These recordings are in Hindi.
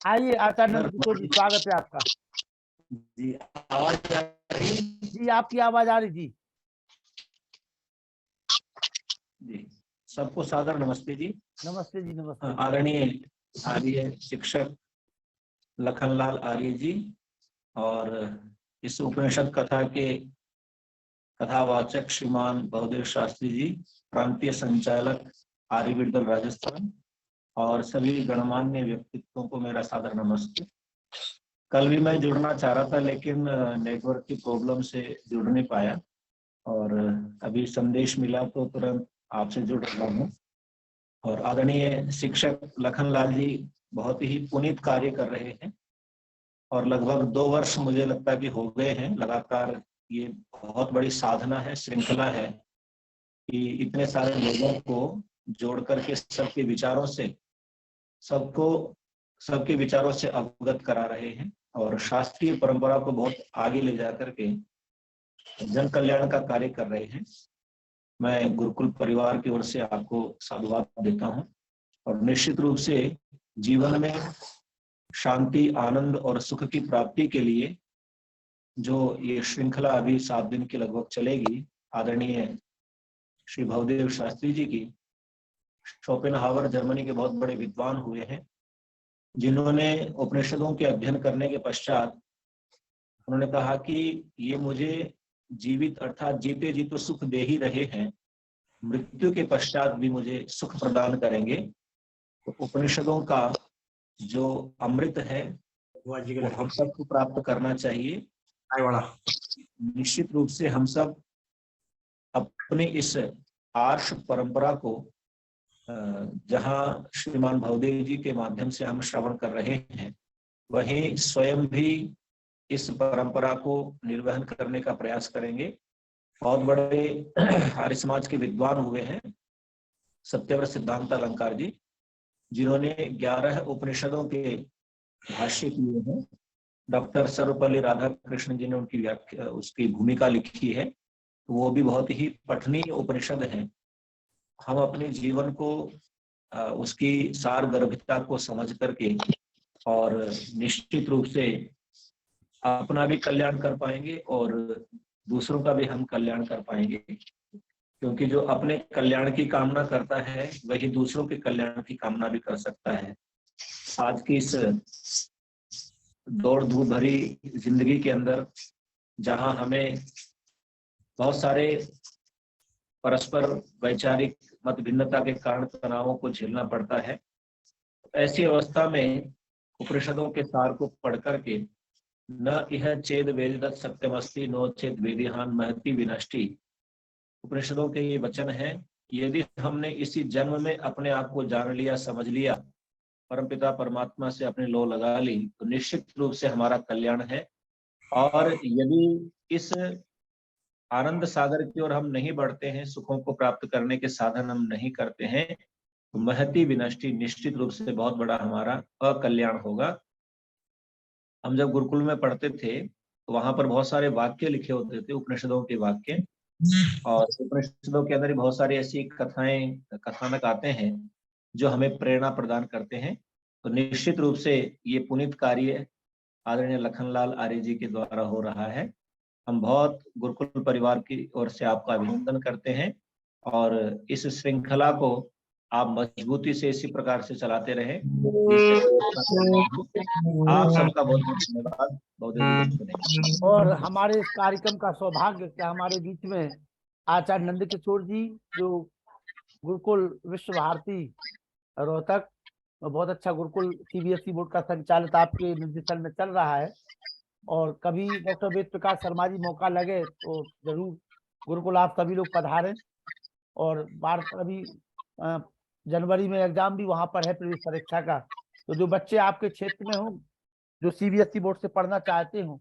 आइए आचार्य नंद किशोर जी, स्वागत है आपका। जी, आवाज आ रही है? जी, आपकी आवाज आ रही जी। जी, सबको सादर नमस्ते जी। नमस्ते जी, नमस्ते। आदरणीय आर्य शिक्षक लखनलाल आर्य जी और इस उपनिषद कथा के कथावाचक श्रीमान बहुदेव शास्त्री जी, प्रांतीय संचालक आर्य विद्यालय राजस्थान और सभी गणमान्य व्यक्तित्वों को मेरा सादर नमस्ते। कल भी मैं जुड़ना चाह रहा था लेकिन नेटवर्क की प्रॉब्लम से जुड़ नहीं पाया और अभी संदेश मिला तो तुरंत आपसे जुड़ रहा हूँ। और आदरणीय शिक्षक लखनलाल जी बहुत ही पुनीत कार्य कर रहे हैं और लगभग 2 वर्ष मुझे लगता है कि हो गए हैं लगातार। ये बहुत बड़ी साधना है, श्रृंखला है कि इतने सारे लोगों को जोड़ करके सबके विचारों से सबके विचारों से अवगत करा रहे हैं और शास्त्रीय परंपरा को बहुत आगे ले जा करके जन कल्याण का कार्य कर रहे हैं। मैं गुरुकुल परिवार की ओर से आपको साधुवाद देता हूं और निश्चित रूप से जीवन में शांति, आनंद और सुख की प्राप्ति के लिए जो ये श्रृंखला अभी 7 दिन की लगभग चलेगी, आदरणीय श्री भवदेव शास्त्री जी की। शोपेनहावर जर्मनी के बहुत बड़े विद्वान हुए हैं जिन्होंने उपनिषदों के अध्ययन करने के पश्चात उन्होंने कहा कि ये मुझे जीवित अर्थात जीते जी तो सुख दे ही रहे हैं, मृत्यु के पश्चात भी मुझे सुख प्रदान करेंगे। तो उपनिषदों का जो अमृत है वो हम सबको प्राप्त करना चाहिए। निश्चित रूप से हम सब अपने इस आर्ष परंपरा को जहाँ श्रीमान भवदेव जी के माध्यम से हम श्रवण कर रहे हैं, वहीं स्वयं भी इस परंपरा को निर्वहन करने का प्रयास करेंगे। बहुत बड़े आर्य समाज के विद्वान हुए हैं सत्यव्रत सिद्धांत अलंकार जी, जिन्होंने 11 उपनिषदों के भाष्य किए हैं। डॉक्टर सर्वपल्ली राधाकृष्ण जी ने उनकी उसकी भूमिका लिखी है। वो भी बहुत ही पठनीय उपनिषद है। हम अपने जीवन को उसकी सार गर्भिता को समझ करके और निश्चित रूप से अपना भी कल्याण कर पाएंगे और दूसरों का भी हम कल्याण कर पाएंगे, क्योंकि जो अपने कल्याण की कामना करता है वही दूसरों के कल्याण की कामना भी कर सकता है। आज की इस दौड़ धूप भरी जिंदगी के अंदर जहां हमें बहुत सारे परस्पर वैचारिक मत भिन्नता के कारण तनावों को झेलना पड़ता है, ऐसी अवस्था में उपनिषदों के सार को पढ़ करके न इह चेद वेदित सत्यमस्ति नो चेद वेदिहान महति विनष्टि, उपनिषदों के ये वचन है। यदि हमने इसी जन्म में अपने आप को जान लिया, समझ लिया, परमपिता परमात्मा से अपने लो लगा ली, तो निश्चित रूप से हमारा कल्याण है। और यदि इस आनंद सागर की ओर हम नहीं बढ़ते हैं, सुखों को प्राप्त करने के साधन हम नहीं करते हैं, तो महती विनष्टि, निश्चित रूप से बहुत बड़ा हमारा अकल्याण होगा। हम जब गुरुकुल में पढ़ते थे तो वहां पर बहुत सारे वाक्य लिखे होते थे, उपनिषदों के वाक्य, और उपनिषदों के अंदर बहुत सारी ऐसी कथानक आते हैं जो हमें प्रेरणा प्रदान करते हैं। तो निश्चित रूप से ये पुनीत कार्य आदरणीय लखनलाल आर्य जी के द्वारा हो रहा है। हम बहुत गुरुकुल परिवार की ओर से आपका अभिनंदन करते हैं और इस श्रृंखला को आप मजबूती से इसी प्रकार से चलाते रहें। आप सबका बहुत बहुत धन्यवाद। बहुत और हमारे इस कार्यक्रम का सौभाग्य क्या, हमारे बीच में आचार्य नंद किशोर जी, जो गुरुकुल विश्व भारती रोहतक, बहुत अच्छा गुरुकुल सीबीएसई बोर्ड का संचालित आपके निर्देशन में चल रहा है। और कभी डॉक्टर वेद प्रकाश शर्मा जी मौका लगे तो जरूर गुरुकुल आप सभी लोग पधारें। और बार अभी जनवरी में एग्जाम भी वहां पर है, प्रवेश परीक्षा का। तो जो बच्चे आपके क्षेत्र में हों, जो सीबीएसई बोर्ड से पढ़ना चाहते हो,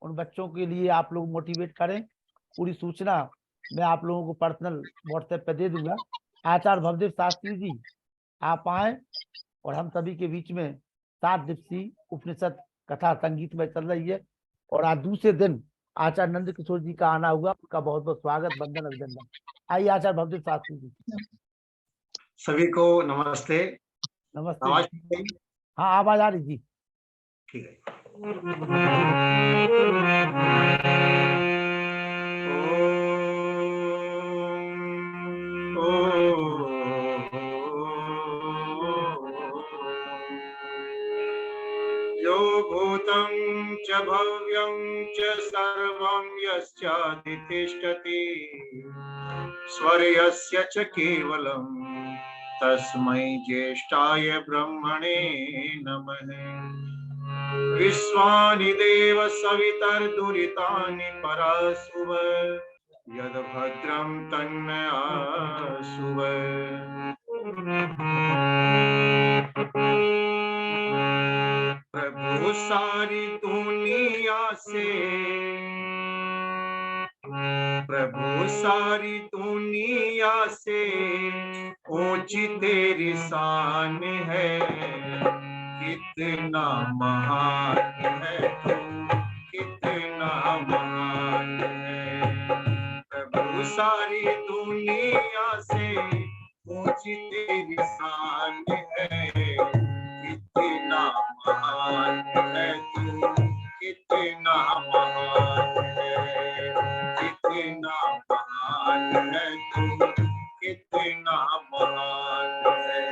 उन बच्चों के लिए आप लोग मोटिवेट करें। पूरी सूचना मैं आप लोगों को पर्सनल व्हाट्सएप पे दे दूंगा। आचार्य भवदेव शास्त्री जी आप आए और हम सभी के बीच में 7 दिवसीय उपनिषद कथा संगीत में चल रही है। और आज दूसरे दिन आचार्य नंद किशोर जी का आना हुआ, उनका बहुत बहुत स्वागत, वंदन, अभिनंदन। आइए आचार्य भवदेव शास्त्री जी। सभी को नमस्ते। नमस्ते। हाँ, आवाज आ रही जी। ठीक है। यो भूतं च भव्यं च सर्वं यस्याधि तिष्ठति स्वर्यस्य च केवलं तस्मै ज्येष्ठाय ब्रह्मणे नमः। विश्वानि देव सवितर्दुरितानि परासुव यद्भद्रं तन्नयासुव। प्रभु सारी दुनिया से, प्रभु सारी दुनिया से ऊंची तेरी शान है, कितना महान है तू, कितना महान है। प्रभु सारी दुनिया से ऊंची तेरी शान है, कितना महान है तू, कितना महान है, कितना महान है तू, कितना महान है।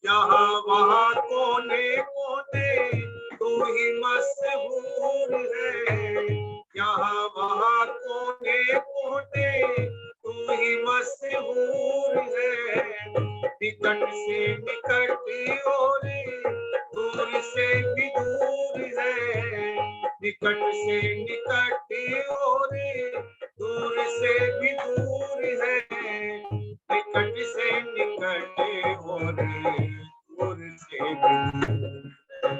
यहाँ वहाँ कोने कोने तू ही मशहूर है, यहाँ वहाँ कोने कोने तू ही मशहूर है। निकट से निकट और दूर से भी दूर है, निकट से निकट और दूर से भी दूर है, निकट से निकट और दूर से भी दूर है।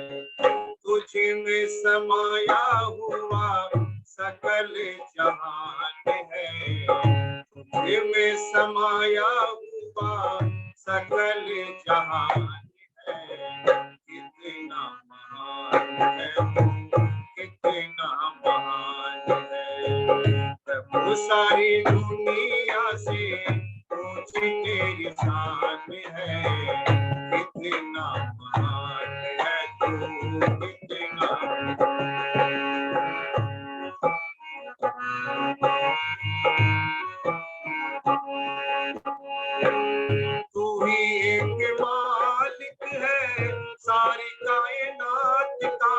तुझ में समाया हुआ सकल जहान है, तुझ में समाया हुआ सकल जहान है, कितना महान है तू, कितना महान है। प्रभु सारी दुनिया से ऊंची तेरी शान है, कितना महान है तू, कितना तू ही एक मालिक है सारी कायनात का,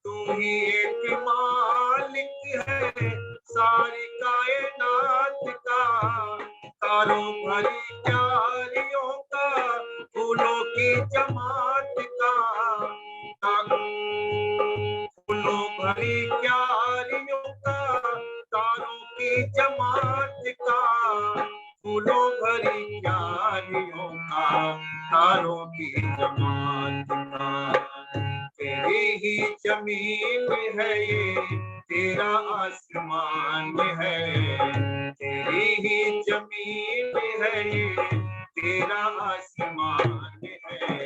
तू ही एक मालिक है सारी कायनात का। तारों भरी क्यारियों का, फूलों की जमात का, फूलों भरी क्यारियों का, तारों की जमात का, फूलों भरी क्यारियों का, तारों की जमात का। तेरी ही जमीन है ये, तेरा आसमान है, तेरी ही जमीन है ये, तेरा आसमान है,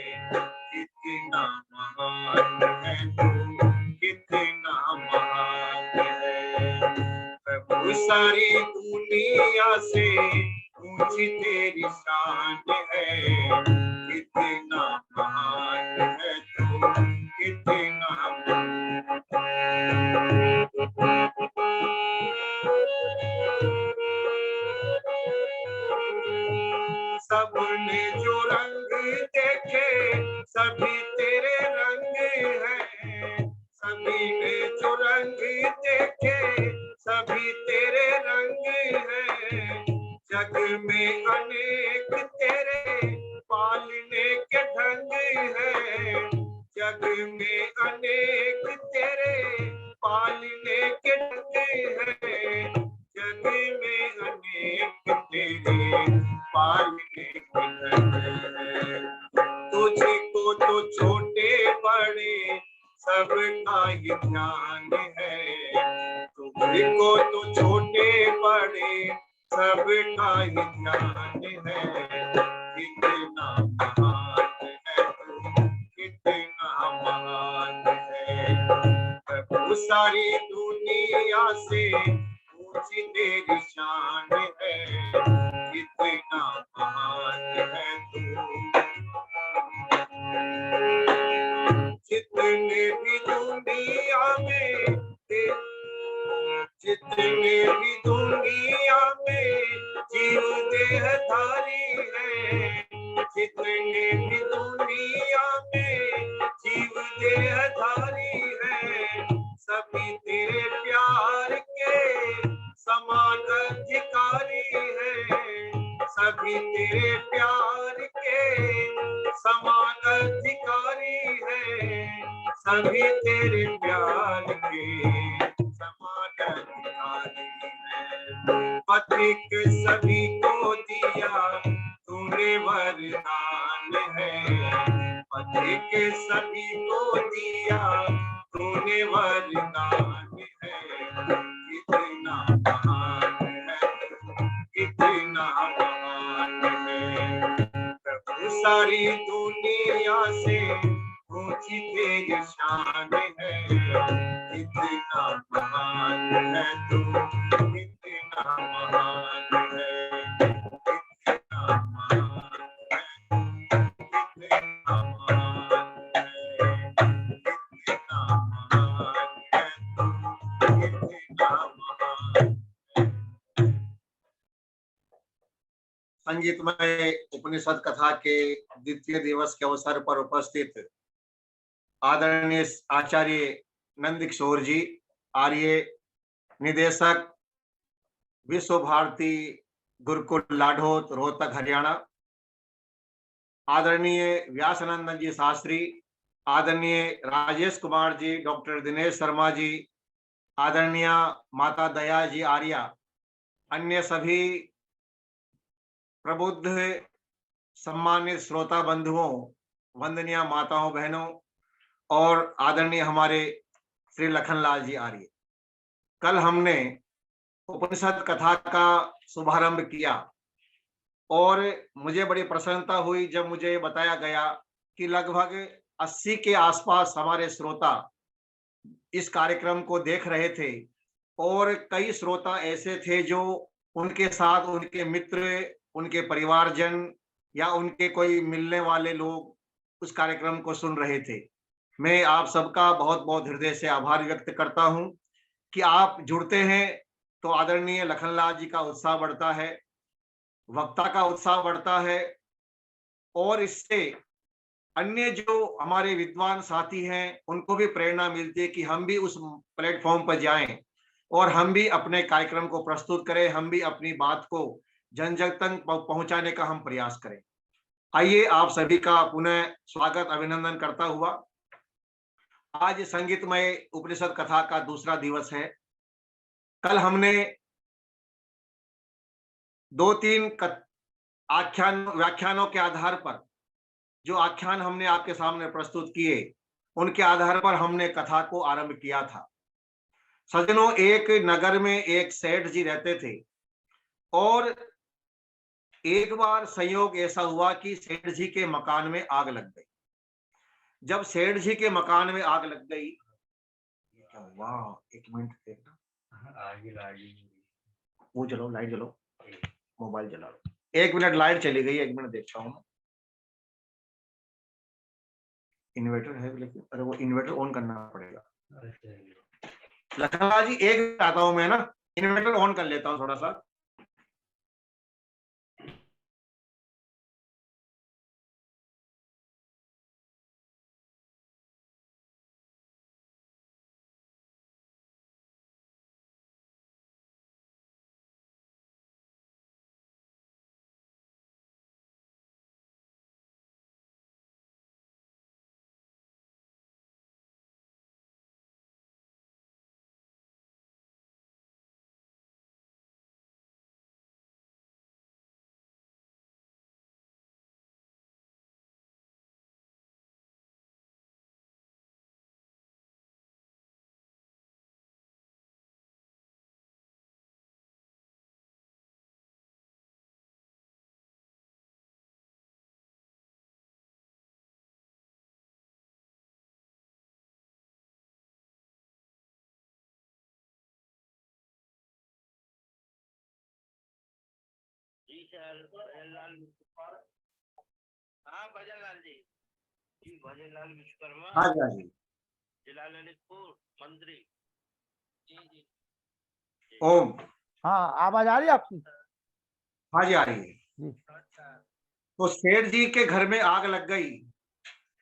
कितना महान है तू, कितना महान है। प्रभु सारी दुनिया से ऊंची तेरी शान है, कितना महान है तू, कितना सबने जो रंग देखे सभी तेरे रंग हैं, सभी ने जो रंग देखे सभी तेरे रंग हैं। जग में अनेक तेरे पालने के ढंग हैं, जग में अनेक तेरे पालने के ढंग हैं, जग में अनेक तेरे पालने के ढंग हैं। तुझको तो छोटे बड़े सबका ही ध्यान है, तुझको तो छोटे बड़े सबका ही ध्यान है, कितना महान है तू, कितना महान है। प्रभु सारी दुनिया से ऊंची तेरी शान है, कितना महान है तू। जितने भी दुनिया में जितने भी दुनिया में जीव देहधारी है, जितने भी दुनिया में जीव देहधारी है, सभी तेरे प्यार के समान अधिकारी है, सभी तेरे प्यार के समान अधिकारी है, सभी तेरे प्यार के समान अधिकारी है। पथिक सभी को दिया तूने वरदान है, पथिक सभी को दिया तूने वरदान है, कितना महान है, कितना महान है। प्रभु सारी दुनिया से ऊंची तेरी शान है, कितना महान है तू, कितना महान है, कितना महान है, कितना महान है, कितना महान है तू, कितना महान। संगीतमय उपनिषद कथा के द्वितीय दिवस के अवसर पर उपस्थित आदरणीय आचार्य नंद किशोर जी, आर्य निदेशक, विश्व भारती गुरुकुल लाढ़ौत, रोहतक, हरियाणा, आदरणीय व्यासानंद जी शास्त्री, आदरणीय राजेश कुमार जी, डॉक्टर दिनेश शर्मा जी, आदरणीय माता दया जी आर्या, अन्य सभी प्रबुद्ध सम्मानित श्रोता बंधुओं, वंदनीय माताओं बहनों और आदरणीय हमारे श्री लखनलाल जी आर्य। कल हमने उपनिषद कथा का शुभारंभ किया और मुझे बड़ी प्रसन्नता हुई जब मुझे बताया गया कि लगभग 80 के आसपास हमारे श्रोता इस कार्यक्रम को देख रहे थे और कई श्रोता ऐसे थे जो उनके साथ उनके मित्र, उनके परिवारजन या उनके कोई मिलने वाले लोग उस कार्यक्रम को सुन रहे थे। मैं आप सबका बहुत बहुत हृदय से आभार व्यक्त करता हूं कि आप जुड़ते हैं तो आदरणीय लखनलाल जी का उत्साह बढ़ता है, वक्ता का उत्साह बढ़ता है और इससे अन्य जो हमारे विद्वान साथी हैं उनको भी प्रेरणा मिलती है कि हम भी उस प्लेटफॉर्म पर जाएं और हम भी अपने कार्यक्रम को प्रस्तुत करें, हम भी अपनी बात को जन जन तक पहुंचाने का हम प्रयास करें। आइए आप सभी का पुनः स्वागत अभिनंदन करता हुआ आज संगीतमय उपनिषद कथा का दूसरा दिवस है। कल हमने 2-3 व्याख्यानों के आधार पर जो आख्यान हमने आपके सामने प्रस्तुत किए उनके आधार पर हमने कथा को आरंभ किया था। सज्जनों, एक नगर में एक सेठ जी रहते थे और एक बार संयोग ऐसा हुआ कि सेठ जी के मकान में आग लग गई। जब सेठ जी के मकान में आग लग गई, क्या हुआ? एक मिनट देखना, वो चलो लाइट जलो, मोबाइल जला लो। एक मिनट, लाइट चली गई, एक मिनट देखता हूँ। इन्वर्टर है लेकिन, अरे वो इन्वर्टर ऑन करना पड़ेगा। लखनलाल जी एक आता हूँ मैं ना, इन्वर्टर ऑन कर लेता हूँ थोड़ा सा। हाँ भजनलाल जी, भजनलाल विश्वकर्मा, हाँ जी, हाँ जी। जिला ललितपुर मंत्री। जी। ओम। हाँ, आवाज आ रही है आपकी? हाँ जी, आ रही है। जी। तो सेठ जी के घर में आग लग गई,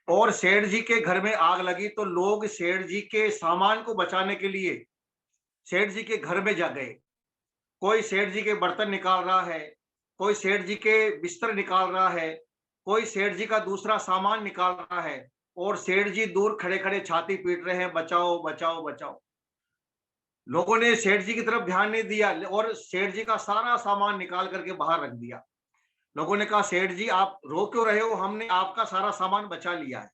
और सेठ जी के घर में आग लगी तो लोग सेठ जी के सामान को बचाने के लिए सेठ जी के घर में जा गए। कोई सेठ जी के बर्तन निकाल रहा है, कोई सेठ जी के बिस्तर निकाल रहा है, कोई सेठ जी का दूसरा सामान निकाल रहा है, और सेठ जी दूर खड़े खड़े छाती पीट रहे हैं, बचाओ बचाओ बचाओ। लोगों ने सेठ जी की तरफ ध्यान नहीं दिया और सेठ जी का सारा सामान निकाल करके बाहर रख दिया। लोगों ने कहा, सेठ जी आप रो क्यों रहे हो, हमने आपका सारा सामान बचा लिया है।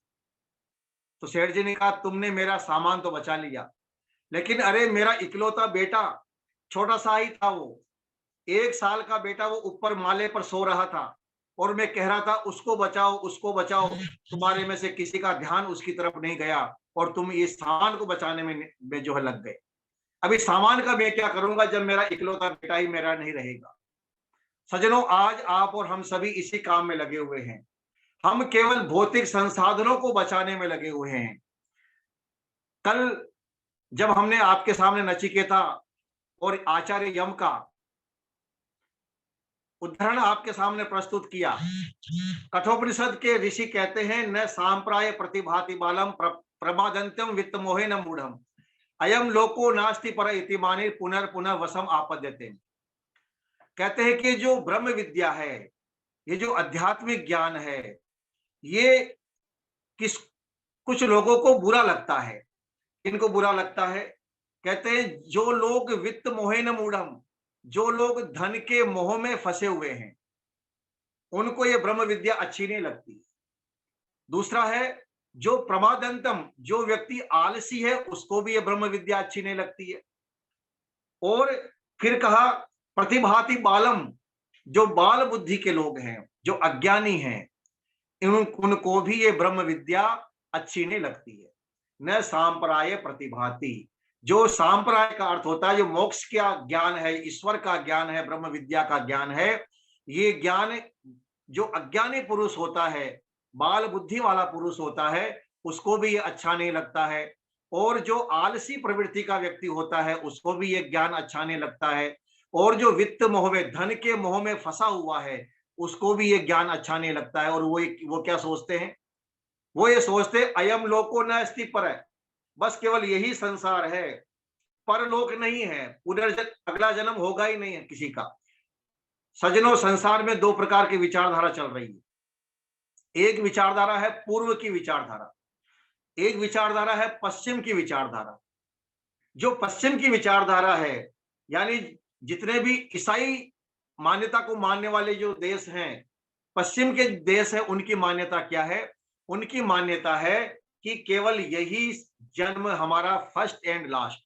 तो सेठ जी ने कहा, तुमने मेरा सामान तो बचा लिया, लेकिन अरे मेरा इकलौता बेटा, छोटा सा ही था वो, 1 साल का बेटा, वो ऊपर माले पर सो रहा था, और मैं कह रहा था उसको बचाओ उसको बचाओ। तुम्हारे में से किसी का ध्यान उसकी तरफ नहीं गया, और तुम इस सामान को बचाने में जो है लग गए। अभी सामान का मैं क्या करूंगा जब मेरा इकलौता बेटा ही मेरा नहीं रहेगा। सज्जनों, आज आप और हम सभी इसी काम में लगे हुए हैं। हम केवल भौतिक संसाधनों को बचाने में लगे हुए हैं। कल जब हमने आपके सामने नचिकेता और आचार्य यम का उदाहरण आपके सामने प्रस्तुत किया, कठोपनिषद के ऋषि कहते हैं, न सांप्राय प्रतिभाति बालम प्रमादंत्यम वित्त मोहे न मूढ़म अयम लोको नास्ति पर इति माने पुनर्पुनः वसम आपद्यते। कहते हैं कि जो ब्रह्म विद्या है, ये जो आध्यात्मिक ज्ञान है, ये कुछ लोगों को बुरा लगता है। इनको बुरा लगता है? कहते हैं जो लोग वित्त मोहे न मूढ़म, जो लोग धन के मोह में फंसे हुए हैं, उनको ये ब्रह्म विद्या अच्छी नहीं लगती। दूसरा है जो प्रमादंतम, जो व्यक्ति आलसी है, उसको भी ये ब्रह्म विद्या अच्छी नहीं लगती है। और फिर कहा प्रतिभाति बालम, जो बाल बुद्धि के लोग हैं, जो अज्ञानी हैं, उनको भी ये ब्रह्म विद्या अच्छी नहीं लगती है। न सांप्राय प्रतिभाति, जो सांप्राय का अर्थ होता है जो मोक्ष का ज्ञान है, ईश्वर का ज्ञान है, ब्रह्म विद्या का ज्ञान है, ये ज्ञान जो अज्ञानी पुरुष होता है, बाल बुद्धि वाला पुरुष होता है, उसको भी ये अच्छा नहीं लगता है। और जो आलसी प्रवृत्ति का व्यक्ति होता है, उसको भी ये ज्ञान अच्छा नहीं लगता है। और जो वित्त मोह में, धन के मोह में फंसा हुआ है, उसको भी ये ज्ञान अच्छा नहीं लगता है। और वो क्या सोचते हैं? वो ये सोचते अयम लोको न अस्ति पर है, बस केवल यही संसार है, परलोक नहीं है, अगला जन्म होगा ही नहीं है किसी का। सज्जनों, संसार में 2 प्रकार की विचारधारा चल रही है। एक विचारधारा है पूर्व की विचारधारा, एक विचारधारा है पश्चिम की विचारधारा। जो पश्चिम की विचारधारा है, यानी जितने भी ईसाई मान्यता को मानने वाले जो देश हैं, पश्चिम के देश है, उनकी मान्यता क्या है? उनकी मान्यता है कि केवल यही जन्म हमारा फर्स्ट एंड लास्ट।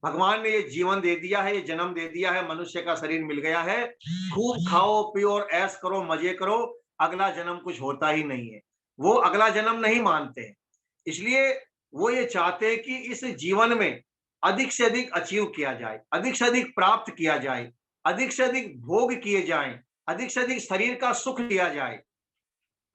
भगवान ने ये जीवन दे दिया है, ये जन्म दे दिया है, मनुष्य का शरीर मिल गया है, खूब खाओ पियो और ऐश करो, मजे करो, अगला जन्म कुछ होता ही नहीं है। वो अगला जन्म नहीं मानते हैं। इसलिए वो ये चाहते हैं कि इस जीवन में अधिक से अधिक अचीव किया जाए, अधिक से अधिक प्राप्त किया जाए, अधिक से अधिक भोग किए जाएं, अधिक से अधिक शरीर का सुख लिया जाए।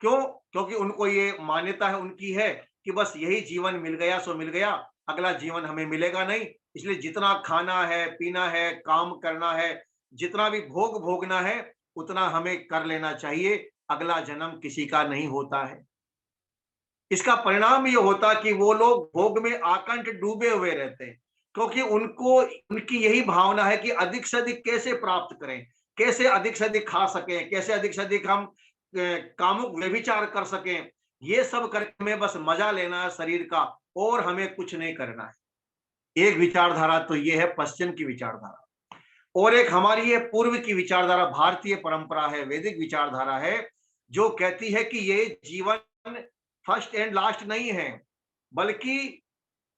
क्यों? क्योंकि उनको ये मान्यता है, उनकी है कि बस यही जीवन मिल गया सो मिल गया, अगला जीवन हमें मिलेगा नहीं। इसलिए जितना खाना है, पीना है, काम करना है, जितना भी भोग भोगना है, उतना हमें कर लेना चाहिए, अगला जन्म किसी का नहीं होता है। इसका परिणाम ये होता कि वो लोग भोग में आकंठ डूबे हुए रहते हैं, क्योंकि उनकी यही भावना है कि अधिक से अधिक कैसे प्राप्त करें, कैसे अधिक से अधिक खा सकें, कैसे अधिक से अधिक हम कामुक व्यभिचार कर सकें। ये सब करके हमें बस मजा लेना है शरीर का, और हमें कुछ नहीं करना है। एक विचारधारा तो ये है पश्चिम की विचारधारा, और एक हमारी ये पूर्व की विचारधारा, भारतीय परंपरा है, वैदिक विचारधारा है, जो कहती है कि ये जीवन फर्स्ट एंड लास्ट नहीं है, बल्कि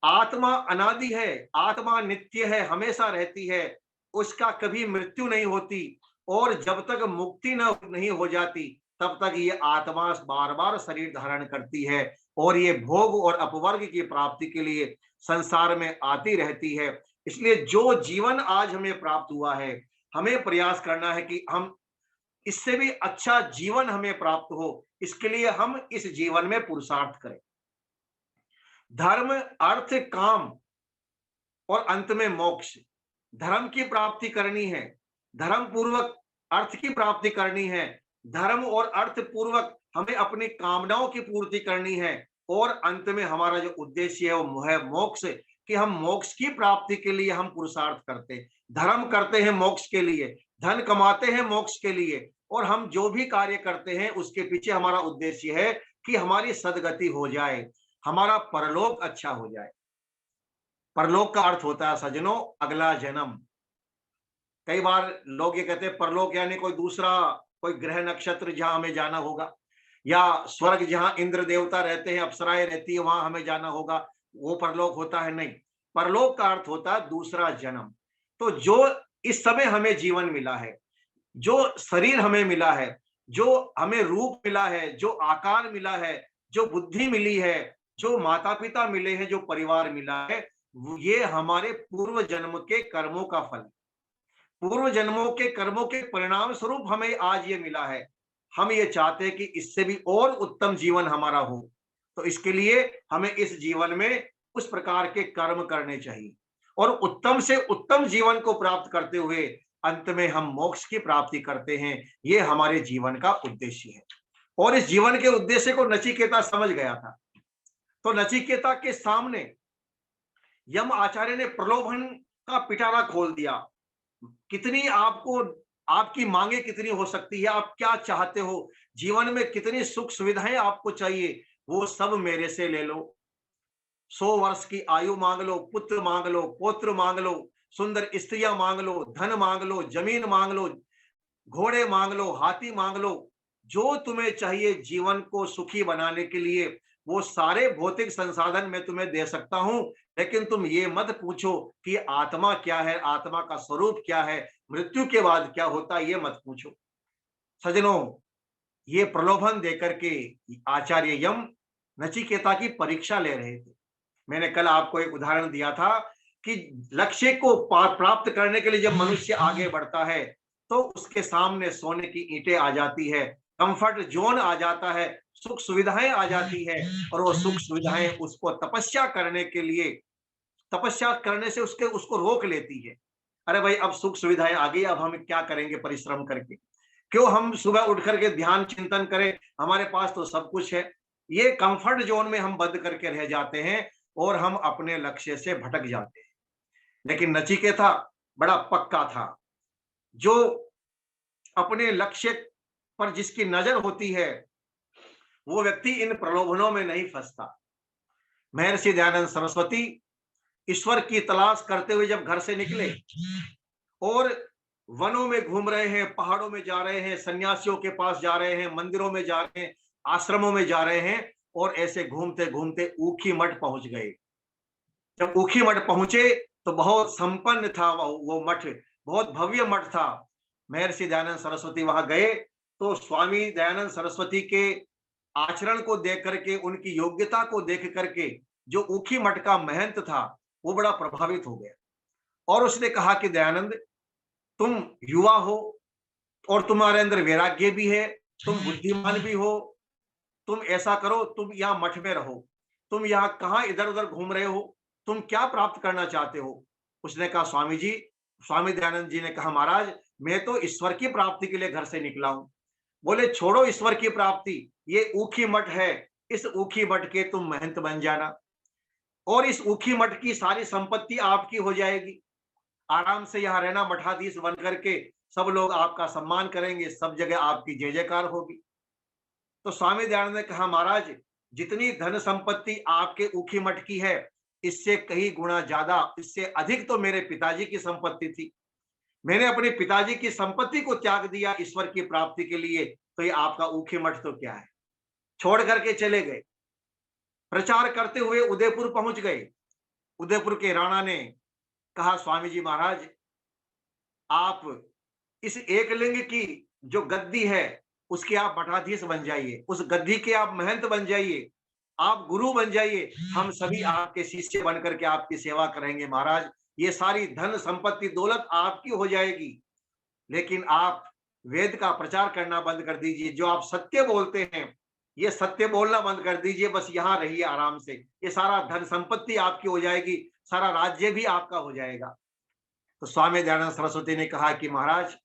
आत्मा अनादि है, आत्मा नित्य है, हमेशा रहती है, उसका कभी मृत्यु नहीं होती, और जब तक मुक्ति नहीं हो जाती तब तक ये आत्मा बार बार शरीर धारण करती है, और ये भोग और अपवर्ग की प्राप्ति के लिए संसार में आती रहती है। इसलिए जो जीवन आज हमें प्राप्त हुआ है, हमें प्रयास करना है कि हम इससे भी अच्छा जीवन हमें प्राप्त हो, इसके लिए हम इस जीवन में पुरुषार्थ करें। धर्म, अर्थ, काम और अंत में मोक्ष। धर्म की प्राप्ति करनी है, धर्म पूर्वक अर्थ की प्राप्ति करनी है, धर्म और अर्थ पूर्वक हमें अपनी कामनाओं की पूर्ति करनी है, और अंत में हमारा जो उद्देश्य है वो है मोक्ष, कि हम मोक्ष की प्राप्ति के लिए हम पुरुषार्थ करते हैं। धर्म करते हैं मोक्ष के लिए, धन कमाते हैं मोक्ष के लिए, और हम जो भी कार्य करते हैं उसके पीछे हमारा उद्देश्य है कि हमारी सदगति हो जाए, हमारा परलोक अच्छा हो जाए। परलोक का अर्थ होता है सज्जनों अगला जन्म। कई बार लोग ये कहते हैं परलोक यानी कोई दूसरा कोई ग्रह नक्षत्र जहां हमें जाना होगा, या स्वर्ग जहां इंद्र देवता रहते हैं, अप्सराएं रहती है, वहां हमें जाना होगा, वो परलोक होता है। नहीं, परलोक का अर्थ होता है दूसरा जन्म। तो जो इस समय हमें जीवन मिला है, जो शरीर हमें मिला है, जो हमें रूप मिला है, जो आकार मिला है, जो बुद्धि मिली है, जो माता पिता मिले हैं, जो परिवार मिला है, ये हमारे पूर्व जन्म के कर्मों का फल है। पूर्व जन्मों के कर्मों के परिणाम स्वरूप हमें आज ये मिला है। हम ये चाहते हैं कि इससे भी और उत्तम जीवन हमारा हो, तो इसके लिए हमें इस जीवन में उस प्रकार के कर्म करने चाहिए, और उत्तम से उत्तम जीवन को प्राप्त करते हुए अंत में हम मोक्ष की प्राप्ति करते हैं। ये हमारे जीवन का उद्देश्य है, और इस जीवन के उद्देश्य को नचिकेता समझ गया था। तो नचिकेता के सामने यम आचार्य ने प्रलोभन का पिटारा खोल दिया। कितनी आपको, आपकी मांगे कितनी हो सकती है, आप क्या चाहते हो, जीवन में कितनी सुख सुविधाएं आपको चाहिए, वो सब मेरे से ले लो। 100 वर्ष की आयु मांग लो, पुत्र मांग लो, पौत्र मांग लो, सुंदर स्त्रियां मांग लो, धन मांग लो, जमीन मांग लो, घोड़े मांग लो, हाथी मांग लो, जो तुम्हें चाहिए जीवन को सुखी बनाने के लिए, वो सारे भौतिक संसाधन मैं तुम्हें दे सकता हूं। लेकिन तुम ये मत पूछो कि आत्मा क्या है, आत्मा का स्वरूप क्या है, मृत्यु के बाद क्या होता है, ये मत पूछो। सज्जनों, ये प्रलोभन देकर के आचार्य यम नचिकेता की परीक्षा ले रहे थे। मैंने कल आपको एक उदाहरण दिया था कि लक्ष्य को प्राप्त करने के लिए जब मनुष्य आगे बढ़ता है तो उसके सामने सोने की ईंटें आ जाती है, कंफर्ट जोन आ जाता है, सुख सुविधाएं आ जाती है, और वो सुख सुविधाएं उसको तपस्या करने के लिए, तपस्या करने से उसको रोक लेती है। अरे भाई, अब सुख सुविधाएं आ गई, अब हम क्या करेंगे परिश्रम करके, क्यों हम सुबह उठ करके ध्यान चिंतन करें, हमारे पास तो सब कुछ है। ये कंफर्ट जोन में हम बंद करके रह जाते हैं और हम अपने लक्ष्य से भटक जाते हैं। लेकिन नचिकेता बड़ा पक्का था, जो अपने लक्ष्य पर जिसकी नजर होती है वो व्यक्ति इन प्रलोभनों में नहीं फंसता। महर्षि दयानंद सरस्वती ईश्वर की तलाश करते हुए जब घर से निकले और वनों में घूम रहे हैं, पहाड़ों में जा रहे हैं, सन्यासियों के पास जा रहे हैं, मंदिरों में जा रहे हैं, आश्रमों में जा रहे हैं, और ऐसे घूमते घूमते ऊखी मठ पहुंच गए। जब ऊखी मठ पहुंचे तो बहुत संपन्न था वो मठ, बहुत भव्य मठ था। महर्षि दयानंद सरस्वती वहां गए तो स्वामी दयानंद सरस्वती के आचरण को देख करके, उनकी योग्यता को देख करके जो ऊखी मठ का महंत था वो बड़ा प्रभावित हो गया, और उसने कहा कि दयानंद, तुम युवा हो और तुम्हारे अंदर वैराग्य भी है, तुम बुद्धिमान भी हो, तुम ऐसा करो, तुम यहाँ मठ में रहो, तुम यहाँ कहाँ इधर उधर घूम रहे हो, तुम क्या प्राप्त करना चाहते हो? उसने कहा स्वामी जी, स्वामी दयानंद जी ने कहा महाराज, मैं तो ईश्वर की प्राप्ति के लिए घर से निकला हूं। बोले छोड़ो ईश्वर की प्राप्ति, ये ऊखी मठ है, इस ऊखी मठ के तुम महंत बन जाना, और इस ऊखी मठ की सारी संपत्ति आपकी हो जाएगी, आराम से यहाँ रहना, मठाधीश बन करके सब लोग आपका सम्मान करेंगे, सब जगह आपकी जय जयकार होगी। तो स्वामी दयानंद ने कहा महाराज, जितनी धन संपत्ति आपके ऊखी मठ की है, इससे कई गुना ज्यादा, इससे अधिक तो मेरे पिताजी की संपत्ति थी। मैंने अपने पिताजी की संपत्ति को त्याग दिया ईश्वर की प्राप्ति के लिए, तो ये आपका ऊखी मठ तो क्या है। छोड़ करके चले गए। प्रचार करते हुए उदयपुर पहुंच गए। उदयपुर के राणा ने कहा स्वामी जी महाराज, आप इस एकलिंग की जो गद्दी है उसके आप मठाधीश बन जाइए, उस गद्दी के आप महंत बन जाइए, आप गुरु बन जाइए, हम सभी आपके शिष्य बन करके आपकी सेवा करेंगे महाराज, ये सारी धन संपत्ति दौलत आपकी हो जाएगी, लेकिन आप वेद का प्रचार करना बंद कर दीजिए। जो आप सत्य बोलते हैं ये सत्य बोलना बंद कर दीजिए, बस यहाँ रहिए आराम से, ये सारा धन संपत्ति आपकी हो जाएगी, सारा राज्य भी आपका हो जाएगा। तो स्वामी दयानंद सरस्वती ने कहा कि महाराज,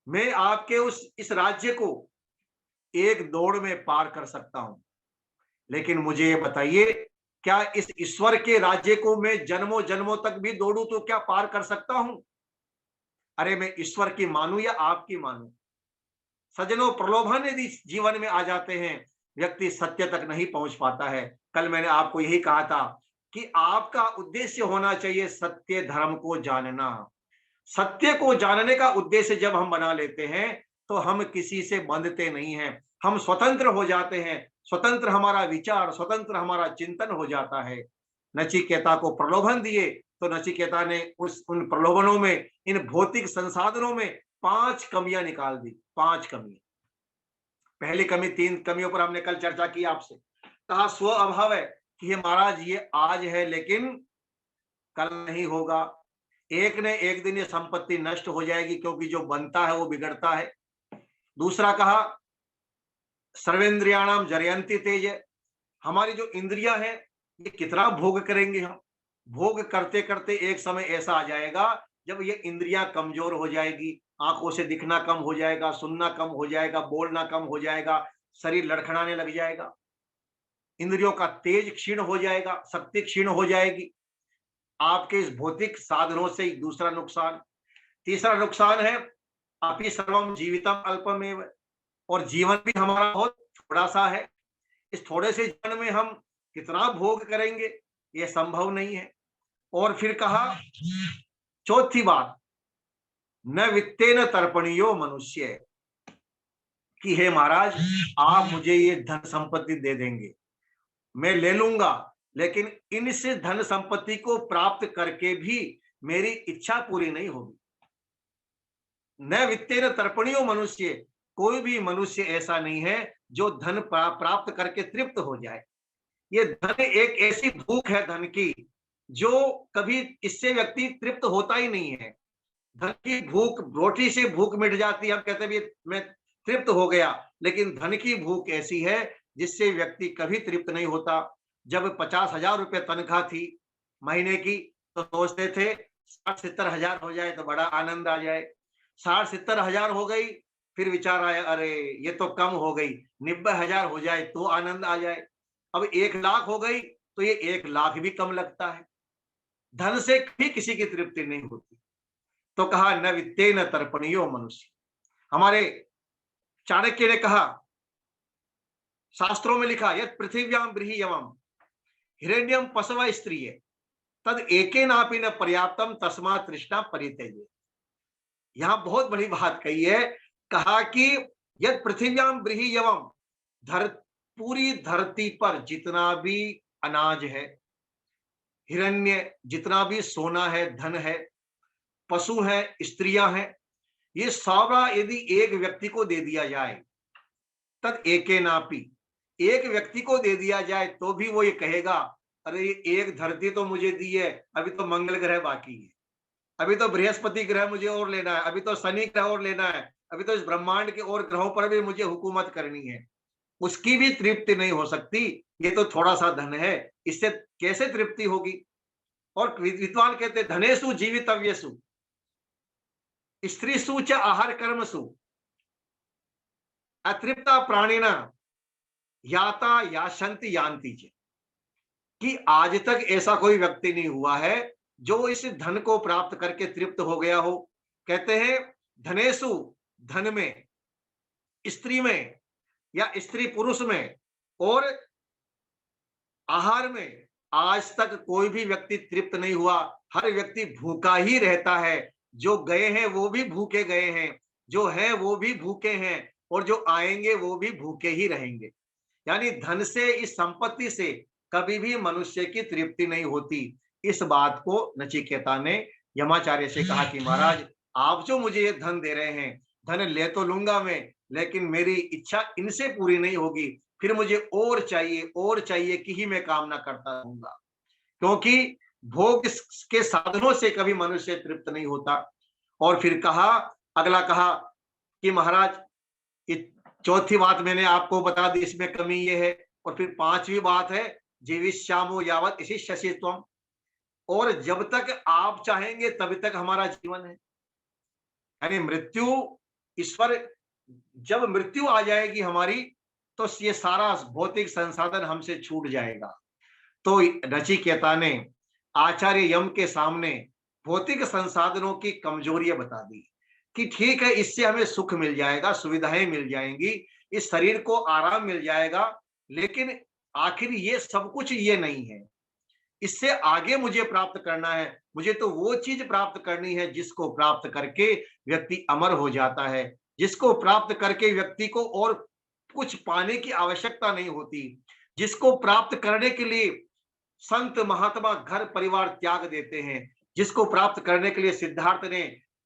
मैं आपके इस राज्य को एक दौड़ में पार कर सकता हूं, लेकिन मुझे ये बताइए, क्या इस ईश्वर के राज्य को मैं जन्मों जन्मों तक भी दौड़ूं तो क्या पार कर सकता हूं? अरे मैं ईश्वर की मानूं या आपकी मानूं? सज्जनों, प्रलोभन यदि जीवन में आ जाते हैं, व्यक्ति सत्य तक नहीं पहुंच पाता है। कल मैंने आपको यही कहा था कि आपका उद्देश्य होना चाहिए सत्य धर्म को जानना। सत्य को जानने का उद्देश्य जब हम बना लेते हैं तो हम किसी से बंधते नहीं हैं, हम स्वतंत्र हो जाते हैं। स्वतंत्र हमारा विचार, स्वतंत्र हमारा चिंतन हो जाता है। नचिकेता को प्रलोभन दिए तो नचिकेता ने उन प्रलोभनों में, इन भौतिक संसाधनों में 5 कमियां निकाल दी। 5 कमियां। पहली कमी, 3 कमियों पर हमने कल चर्चा की आपसे। कहा स्व अभाव है कि ये महाराज ये आज है लेकिन कल नहीं होगा, एक न एक दिन ये संपत्ति नष्ट हो जाएगी, क्योंकि जो बनता है वो बिगड़ता है। दूसरा कहा सर्वेंद्रियाणाम जरयंती तेज, हमारी जो इंद्रियां हैं ये कितना भोग करेंगे हम। भोग करते करते एक समय ऐसा आ जाएगा जब ये इंद्रियां कमजोर हो जाएगी, आंखों से दिखना कम हो जाएगा, सुनना कम हो जाएगा, बोलना कम हो जाएगा, शरीर लड़खड़ाने लग जाएगा, इंद्रियों का तेज क्षीण हो जाएगा, शक्ति क्षीण हो जाएगी। आपके इस भौतिक साधनों से दूसरा नुकसान। तीसरा नुकसान है अपि सर्वम जीवितम अल्पमेव, और जीवन भी हमारा बहुत थोड़ा सा है। इस थोड़े से जीवन में हम कितना भोग करेंगे, ये संभव नहीं है। और फिर कहा चौथी बात, न वित्तेन तर्पणीयो मनुष्य, कि हे महाराज आप मुझे ये धन संपत्ति दे देंगे, मैं ले लूंगा, लेकिन इनसे धन संपत्ति को प्राप्त करके भी मेरी इच्छा पूरी नहीं होगी। न वित्तेन तर्पणीयो मनुष्य, कोई भी मनुष्य ऐसा नहीं है जो धन प्राप्त करके तृप्त हो जाए। ये धन एक ऐसी भूख है धन की, जो कभी इससे व्यक्ति तृप्त होता ही नहीं है। धन की भूख, रोटी से भूख मिट जाती है, हम कहते हैं मैं तृप्त हो गया, लेकिन धन की भूख ऐसी है जिससे व्यक्ति कभी तृप्त नहीं होता। जब 50,000 रुपए तनख्वाह थी महीने की तो सोचते थे 60-70 हजार हो जाए तो बड़ा आनंद आ जाए। 60-70 हजार हो गई, फिर विचार आया अरे ये तो कम हो गई, 90,000 हो जाए तो आनंद आ जाए। अब 1 लाख हो गई तो ये 1 लाख भी कम लगता है। धन से भी किसी की तृप्ति नहीं होती। तो कहा न वित्तेन तर्पणीयो मनुष्य। हमारे चाणक्य ने कहा, शास्त्रों में लिखा यत् पृथिव्याम बृहयवम हिरण्यम पशव स्त्रिय तद एकेनापि न पर्याप्तम तस्मात् तृष्णा परित्यज्य। यहां बहुत बड़ी बात कही है। कहा कि यत् पृथिव्याम बृहयवम, पूरी धरती पर जितना भी अनाज है, हिरण्य जितना भी सोना है, धन है, पशु है, स्त्रियां हैं, ये सारा यदि एक व्यक्ति को दे दिया जाए, तद एकेनापि, एक व्यक्ति को दे दिया जाए तो भी वो ये कहेगा अरे एक धरती तो मुझे दी है, अभी तो मंगल ग्रह बाकी है, अभी तो बृहस्पति ग्रह मुझे और लेना है, अभी तो शनि ग्रह और लेना है, अभी तो इस ब्रह्मांड के और ग्रहों पर भी मुझे हुकूमत करनी है। उसकी भी तृप्ति नहीं हो सकती। ये तो थोड़ा सा धन है, इससे कैसे तृप्ति होगी। और विद्वान कहते धनेसु जीवितव्यसु स्त्रीसु च आहार कर्मसु अतृप्ता प्राणिना याता याशंति यान्ति च, कि आज तक ऐसा कोई व्यक्ति नहीं हुआ है जो इस धन को प्राप्त करके तृप्त हो गया हो। कहते हैं धनेसु, धन में, स्त्री में या स्त्री पुरुष में, और आहार में आज तक कोई भी व्यक्ति तृप्त नहीं हुआ। हर व्यक्ति भूखा ही रहता है। जो गए हैं वो भी भूखे गए हैं, जो है वो भी भूखे हैं, और जो आएंगे वो भी भूखे ही रहेंगे। यानी धन से, इस संपत्ति से कभी भी मनुष्य की तृप्ति नहीं होती। इस बात को नचिकेता ने यमाचार्य से कहा कि महाराज आप जो मुझे ये धन दे रहे हैं, धन ले तो लूंगा मैं, लेकिन मेरी इच्छा इनसे पूरी नहीं होगी, फिर मुझे और चाहिए कि ही मैं कामना करता रहूंगा। क्योंकि भोग के साधनों से कभी मनुष्य तृप्त नहीं होता। और फिर कहा, अगला कहा कि महाराज ये चौथी बात मैंने आपको बता दी, इसमें कमी ये है, और फिर पांचवी बात है जीविष्यामो यावत इसी शशित्वम, और जब तक आप चाहेंगे तब तक हमारा जीवन है। यानी मृत्यु, ईश्वर जब मृत्यु आ जाएगी हमारी, तो ये सारा भौतिक संसाधन हमसे छूट जाएगा। तो नचिकेता ने आचार्य यम के सामने भौतिक संसाधनों की कमजोरियां बता दी कि ठीक है, इससे हमें सुख मिल जाएगा, सुविधाएं मिल जाएंगी, इस शरीर को आराम मिल जाएगा, लेकिन आखिर ये सब कुछ ये नहीं है, इससे आगे मुझे प्राप्त करना है। मुझे तो वो चीज प्राप्त करनी है जिसको प्राप्त करके व्यक्ति अमर हो जाता है, जिसको प्राप्त करके व्यक्ति को और कुछ पाने की आवश्यकता नहीं होती, जिसको प्राप्त करने के लिए संत महात्मा घर परिवार त्याग देते हैं, जिसको प्राप्त करने के लिए सिद्धार्थ ने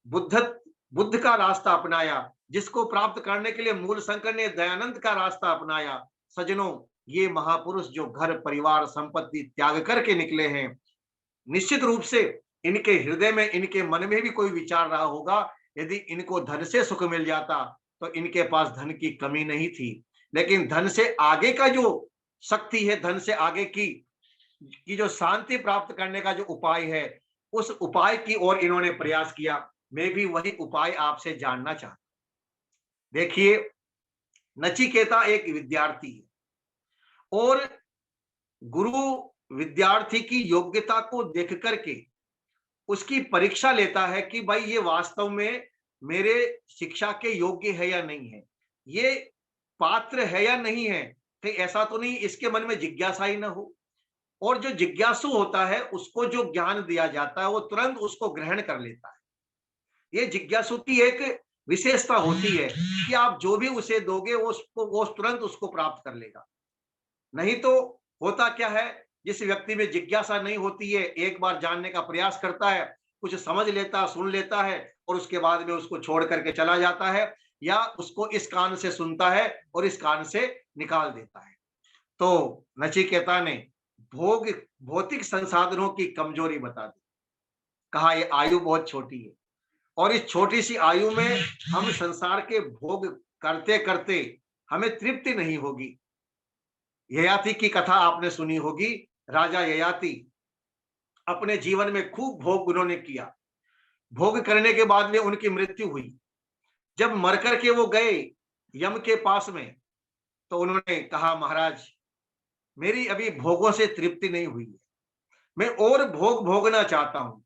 बुद्ध का रास्ता अपनाया, जिसको प्राप्त करने के लिए मूल शंकर ने दयानंद का रास्ता अपनाया। सज्जनों, ये महापुरुष जो घर परिवार संपत्ति त्याग करके निकले हैं, निश्चित रूप से इनके हृदय में, इनके मन में भी कोई विचार रहा होगा, यदि इनको धन से सुख मिल जाता तो इनके पास धन की कमी नहीं थी, लेकिन धन से आगे का जो शक्ति है, धन से आगे की जो शांति प्राप्त करने का जो उपाय है, उस उपाय की ओर इन्होंने प्रयास किया। मैं भी वही उपाय आपसे जानना चाहता हूं। देखिए, नचिकेता एक विद्यार्थी है और गुरु विद्यार्थी की योग्यता को देख करके उसकी परीक्षा लेता है कि भाई ये वास्तव में मेरे शिक्षा के योग्य है या नहीं है, ये पात्र है या नहीं है। तो ऐसा तो नहीं इसके मन में जिज्ञासा ही ना हो, और जो जिज्ञासु होता है उसको जो ज्ञान दिया जाता है वो तुरंत उसको ग्रहण कर लेता है। ये जिज्ञासु की एक विशेषता होती है कि आप जो भी उसे दोगे वो तुरंत उसको प्राप्त कर लेगा। नहीं तो होता क्या है, जिस व्यक्ति में जिज्ञासा नहीं होती है, एक बार जानने का प्रयास करता है, कुछ समझ लेता, सुन लेता है और उसके बाद में उसको छोड़ करके चला जाता है, या उसको इस कान से सुनता है और इस कान से निकाल देता है। तो नचिकेता ने भौतिक संसाधनों की कमजोरी बता दी। कहा ये आयु बहुत छोटी है और इस छोटी सी आयु में हम संसार के भोग करते करते हमें तृप्ति नहीं होगी। ययाति की कथा आपने सुनी होगी। राजा ययाति अपने जीवन में खूब भोग उन्होंने किया। भोग करने के बाद में उनकी मृत्यु हुई। जब मरकर के वो गए यम के पास में, तो उन्होंने कहा महाराज मेरी अभी भोगों से तृप्ति नहीं हुई है, मैं और भोग भोगना चाहता हूं।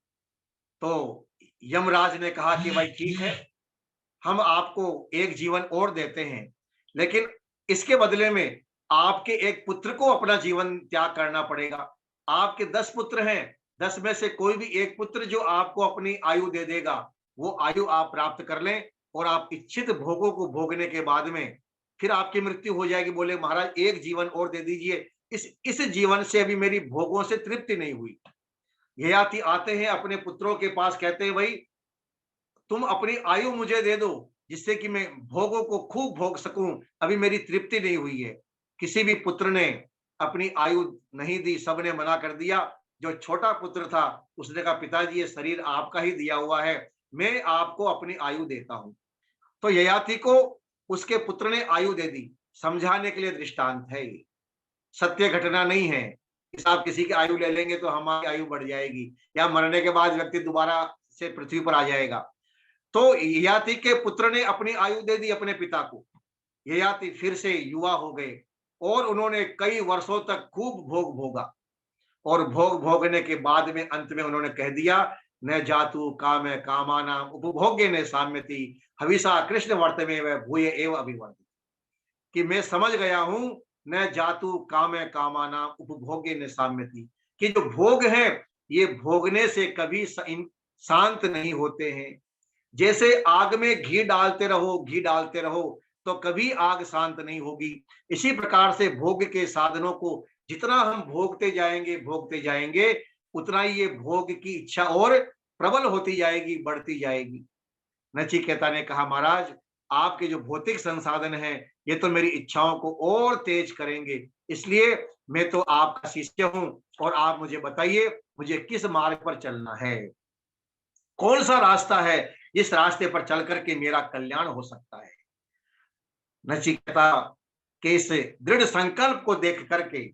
तो यमराज ने कहा कि भाई ठीक है, हम आपको एक जीवन और देते हैं, लेकिन इसके बदले में आपके एक पुत्र को अपना जीवन त्याग करना पड़ेगा। आपके 10 पुत्र हैं, 10 में से कोई भी एक पुत्र जो आपको अपनी आयु दे देगा, वो आयु आप प्राप्त कर लें और आप इच्छित भोगों को भोगने के बाद में फिर आपकी मृत्यु हो जाएगी। बोले महाराज एक जीवन और दे दीजिए, इस जीवन से अभी मेरी भोगों से तृप्ति नहीं हुई। ययाति आते हैं अपने पुत्रों के पास, कहते हैं भाई तुम अपनी आयु मुझे दे दो जिससे कि मैं भोगों को खूब भोग सकूं, अभी मेरी तृप्ति नहीं हुई है। किसी भी पुत्र ने अपनी आयु नहीं दी, सबने मना कर दिया। जो छोटा पुत्र था उसने कहा पिताजी ये शरीर आपका ही दिया हुआ है, मैं आपको अपनी आयु देता हूं। तो ययाति को उसके पुत्र ने आयु दे दी। समझाने के लिए दृष्टांत है, ये सत्य घटना नहीं है। इस आप किसी की आयु ले लेंगे तो हमारी आयु बढ़ जाएगी, या मरने के बाद व्यक्ति दोबारा से पृथ्वी पर आ जाएगा। तो ययाति के पुत्र ने अपनी आयु दे दी अपने पिता को। ययाति फिर से युवा हो गए और उन्होंने कई वर्षों तक खूब भोग भोगा, और भोग भोगने के बाद में अंत में उन्होंने कह दिया न जातु काम कामाना उपभोग्य ने साम्यति हविषा कृष्ण वर्तमे व भूय एव अभिवर्ति, कि मैं समझ गया हूं न जातु काम कामाना उपभोग्य ने साम्यति, कि जो भोग है ये भोगने से कभी शांत नहीं होते हैं। जैसे आग में घी डालते रहो तो कभी आग शांत नहीं होगी। इसी प्रकार से भोग के साधनों को जितना हम भोगते जाएंगे उतना ही ये भोग की इच्छा और प्रबल होती जाएगी, बढ़ती जाएगी। नचिकेता ने कहा महाराज आपके जो भौतिक संसाधन हैं ये तो मेरी इच्छाओं को और तेज करेंगे, इसलिए मैं तो आपका शिष्य हूं और आप मुझे बताइए मुझे किस मार्ग पर चलना है, कौन सा रास्ता है जिस रास्ते पर चल करके मेरा कल्याण हो सकता है। नचिकेता के इस दृढ़ संकल्प को देख करके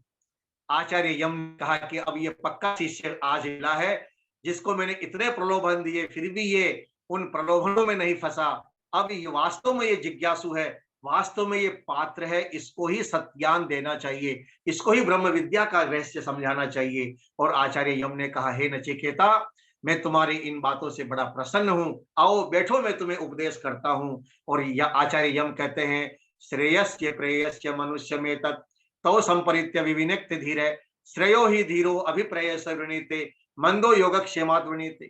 आचार्य यम ने कहा कि अब ये पक्का शिष्य आज मिला है, जिसको मैंने इतने प्रलोभन दिए फिर भी ये उन प्रलोभनों में नहीं फंसा। अब ये वास्तव में ये जिज्ञासु है, वास्तव में ये पात्र है, इसको ही सत्यान देना चाहिए, इसको ही ब्रह्म विद्या का रहस्य समझाना चाहिए। और आचार्य यम ने कहा, हे नचिकेता, मैं तुम्हारी इन बातों से बड़ा प्रसन्न हूं, आओ बैठो, मैं तुम्हें उपदेश करता हूं। और आचार्य यम कहते हैं, श्रेयस्य प्रेयस्य मनुष्य में तत् तो संपरित्य विविनक्त धीरे श्रेयो ही धीरो अभिप्रेयस वृणीते मंदो योगक्षेमात् वृणीते।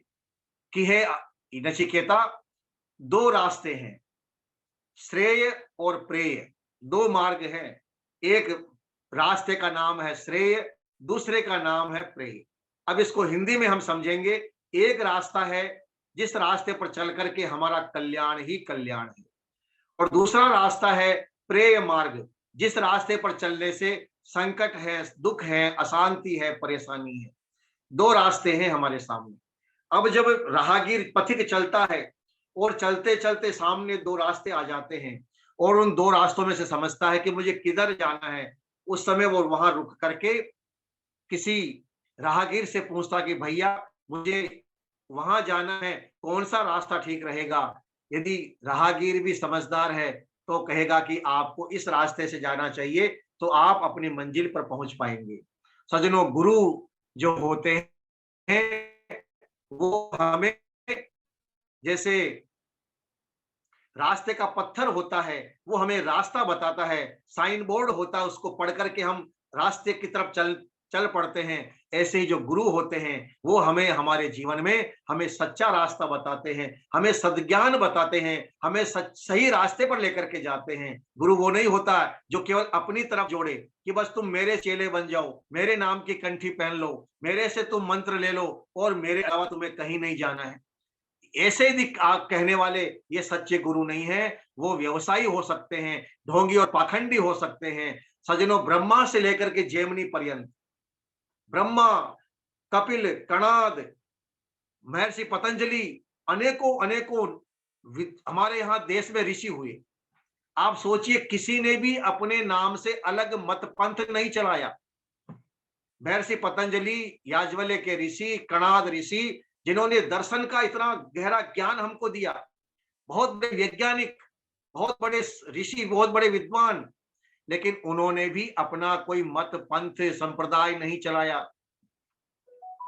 कि है नचिकेता, दो रास्ते हैं, श्रेय और प्रेय, दो मार्ग हैं। एक रास्ते का नाम है श्रेय, दूसरे का नाम है प्रेय। अब इसको हिंदी में हम समझेंगे, एक रास्ता है जिस रास्ते पर चल करके हमारा कल्याण ही कल्याण है, और दूसरा रास्ता है प्रेय मार्ग, जिस रास्ते पर चलने से संकट है, दुख है, अशांति है, परेशानी है। दो रास्ते हैं हमारे सामने। अब जब राहगीर पथिक चलता है और चलते चलते सामने दो रास्ते आ जाते हैं और उन दो रास्तों में से समझता है कि मुझे किधर जाना है, उस समय वो वहां रुक करके किसी राहगीर से पूछता कि भैया मुझे वहां जाना है, कौन सा रास्ता ठीक रहेगा। यदि राहगीर भी समझदार है तो कहेगा कि आपको इस रास्ते से जाना चाहिए, तो आप अपनी मंजिल पर पहुंच पाएंगे। सज्जनों, गुरु जो होते हैं वो हमें जैसे रास्ते का पत्थर होता है, वो हमें रास्ता बताता है। साइन बोर्ड होता है, उसको पढ़ करके हम रास्ते की तरफ चल पड़ते हैं। ऐसे ही जो गुरु होते हैं वो हमें हमारे जीवन में हमें सच्चा रास्ता बताते हैं, हमें सद्ज्ञान बताते हैं, हमें सही रास्ते पर लेकर के जाते हैं। गुरु वो नहीं होता जो केवल अपनी तरफ जोड़े कि बस तुम मेरे चेले बन जाओ, मेरे नाम की कंठी पहन लो, मेरे से तुम मंत्र ले लो और मेरे अलावा तुम्हें कहीं नहीं जाना है। ऐसे ही कहने वाले ये सच्चे गुरु नहीं है। वो व्यवसायी हो सकते हैं, ढोंगी और पाखंडी हो सकते हैं। सज्जनों, ब्रह्मा से लेकर के जैमिनी पर्यंत, ब्रह्मा, कपिल, कणाद, महर्षि पतंजलि, अनेकों अनेकों हमारे यहाँ देश में ऋषि हुए। आप सोचिए, किसी ने भी अपने नाम से अलग मत पंथ नहीं चलाया। महर्षि पतंजलि, याज्ञवल्क्य के ऋषि, कणाद ऋषि, जिन्होंने दर्शन का इतना गहरा ज्ञान हमको दिया, बहुत बड़े वैज्ञानिक, बहुत बड़े ऋषि, बहुत बड़े विद्वान, लेकिन उन्होंने भी अपना कोई मत पंथ संप्रदाय नहीं चलाया।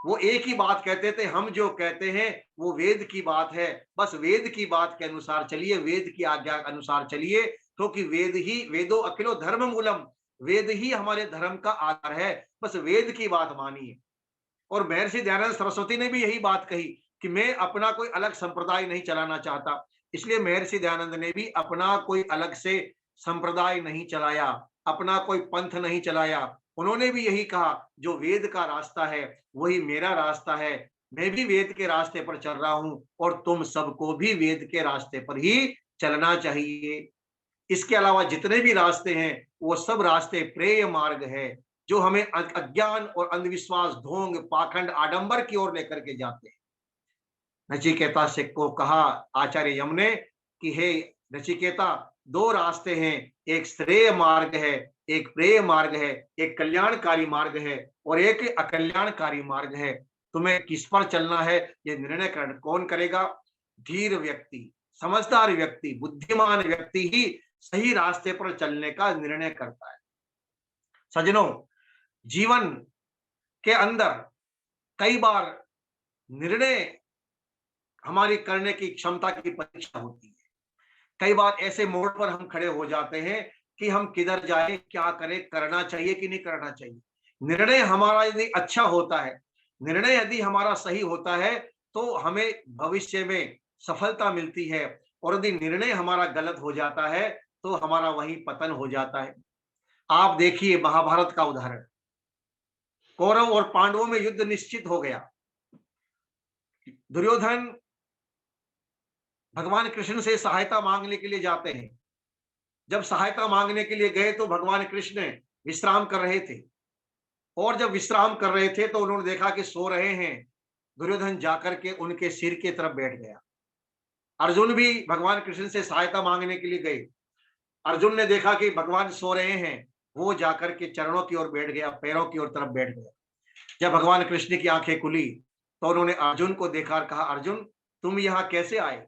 वो एक ही बात कहते थे, हम जो कहते हैं वो वेद की बात है, बस वेद की बात के अनुसार चलिए, वेद की आज्ञा के अनुसार चलिए, क्योंकि वेद ही वेदो अखिलो धर्म मूलम, वेद ही हमारे धर्म का आधार है, बस वेद की बात मानिए। और महर्षि दयानंद सरस्वती ने भी यही बात कही कि मैं अपना कोई अलग संप्रदाय नहीं चलाना चाहता। इसलिए महर्षि दयानंद ने भी अपना कोई अलग से संप्रदाय नहीं चलाया, अपना कोई पंथ नहीं चलाया। उन्होंने भी यही कहा, जो वेद का रास्ता है वही मेरा रास्ता है, मैं भी वेद के रास्ते पर चल रहा हूं और तुम सबको भी वेद के रास्ते पर ही चलना चाहिए। इसके अलावा जितने भी रास्ते हैं वो सब रास्ते प्रेय मार्ग है, जो हमें अज्ञान और अंधविश्वास, ढोंग, पाखंड, आडंबर की ओर लेकर के जाते हैं। नचिकेता से को कहा आचार्य यम ने कि हे नचिकेता, दो रास्ते हैं, एक श्रेय मार्ग है, एक प्रेय मार्ग है, एक कल्याणकारी मार्ग है और एक अकल्याणकारी मार्ग है। तुम्हें किस पर चलना है ये निर्णय कौन करेगा? धीर व्यक्ति, समझदार व्यक्ति, बुद्धिमान व्यक्ति ही सही रास्ते पर चलने का निर्णय करता है। सज्जनों, जीवन के अंदर कई बार निर्णय हमारी करने की क्षमता की परीक्षा होती है। कई बार ऐसे मोड़ पर हम खड़े हो जाते हैं कि हम किधर जाएं, क्या करें, करना चाहिए कि नहीं करना चाहिए। निर्णय हमारा यदि अच्छा होता है, निर्णय यदि हमारा सही होता है तो हमें भविष्य में सफलता मिलती है, और यदि निर्णय हमारा गलत हो जाता है तो हमारा वही पतन हो जाता है। आप देखिए महाभारत का उदाहरण, कौरव और पांडवों में युद्ध निश्चित हो गया। दुर्योधन भगवान कृष्ण से सहायता मांगने के लिए जाते हैं। जब सहायता मांगने के लिए गए तो भगवान कृष्ण विश्राम कर रहे थे, और जब विश्राम कर रहे थे तो उन्होंने देखा कि सो रहे हैं। दुर्योधन जाकर के उनके सिर की तरफ बैठ गया अर्जुन भी भगवान कृष्ण से सहायता मांगने के लिए गए। अर्जुन ने देखा कि भगवान सो रहे हैं, वो जाकर के चरणों की ओर बैठ गया, पैरों की ओर तरफ बैठ गया। जब भगवान कृष्ण की आंखें खुली तो उन्होंने अर्जुन को देखा और कहा, अर्जुन तुम यहाँ कैसे आए?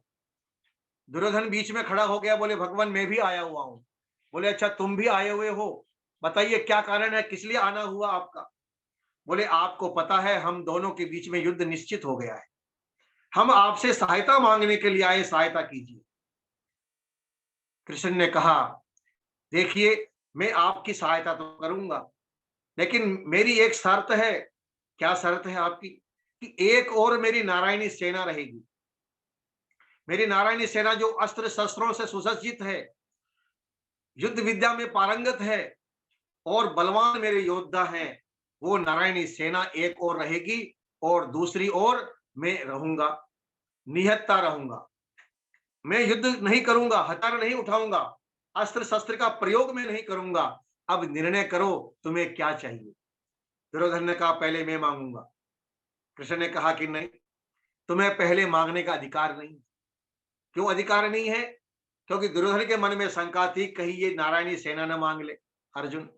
दुर्योधन बीच में खड़ा हो गया, बोले भगवान मैं भी आया हुआ हूँ। बोले अच्छा तुम भी आए हुए हो, बताइए क्या कारण है, किस लिए आना हुआ आपका? बोले आपको पता है हम दोनों के बीच में युद्ध निश्चित हो गया है, हम आपसे सहायता मांगने के लिए आए, सहायता कीजिए। कृष्ण ने कहा देखिए मैं आपकी सहायता तो करूंगा, लेकिन मेरी एक शर्त है। क्या शर्त है आपकी? कि एक और मेरी नारायणी सेना रहेगी। मेरी नारायणी सेना जो अस्त्र शस्त्रों से सुसज्जित है, युद्ध विद्या में पारंगत है और बलवान मेरे योद्धा हैं, वो नारायणी सेना एक और रहेगी और दूसरी ओर मैं रहूंगा, निहत्ता रहूंगा। मैं युद्ध नहीं करूंगा, हथियार नहीं उठाऊंगा, अस्त्र शस्त्र का प्रयोग मैं नहीं करूंगा। अब निर्णय करो तुम्हें क्या चाहिए? दुर्योधन ने कहा पहले मैं मांगूंगा। कृष्ण ने कहा कि नहीं, तुम्हें पहले मांगने का अधिकार नहीं। क्यों अधिकार नहीं है? क्योंकि दुर्योधन के मन में शंका थी कहीं ये नारायणी सेना न मांग ले अर्जुन।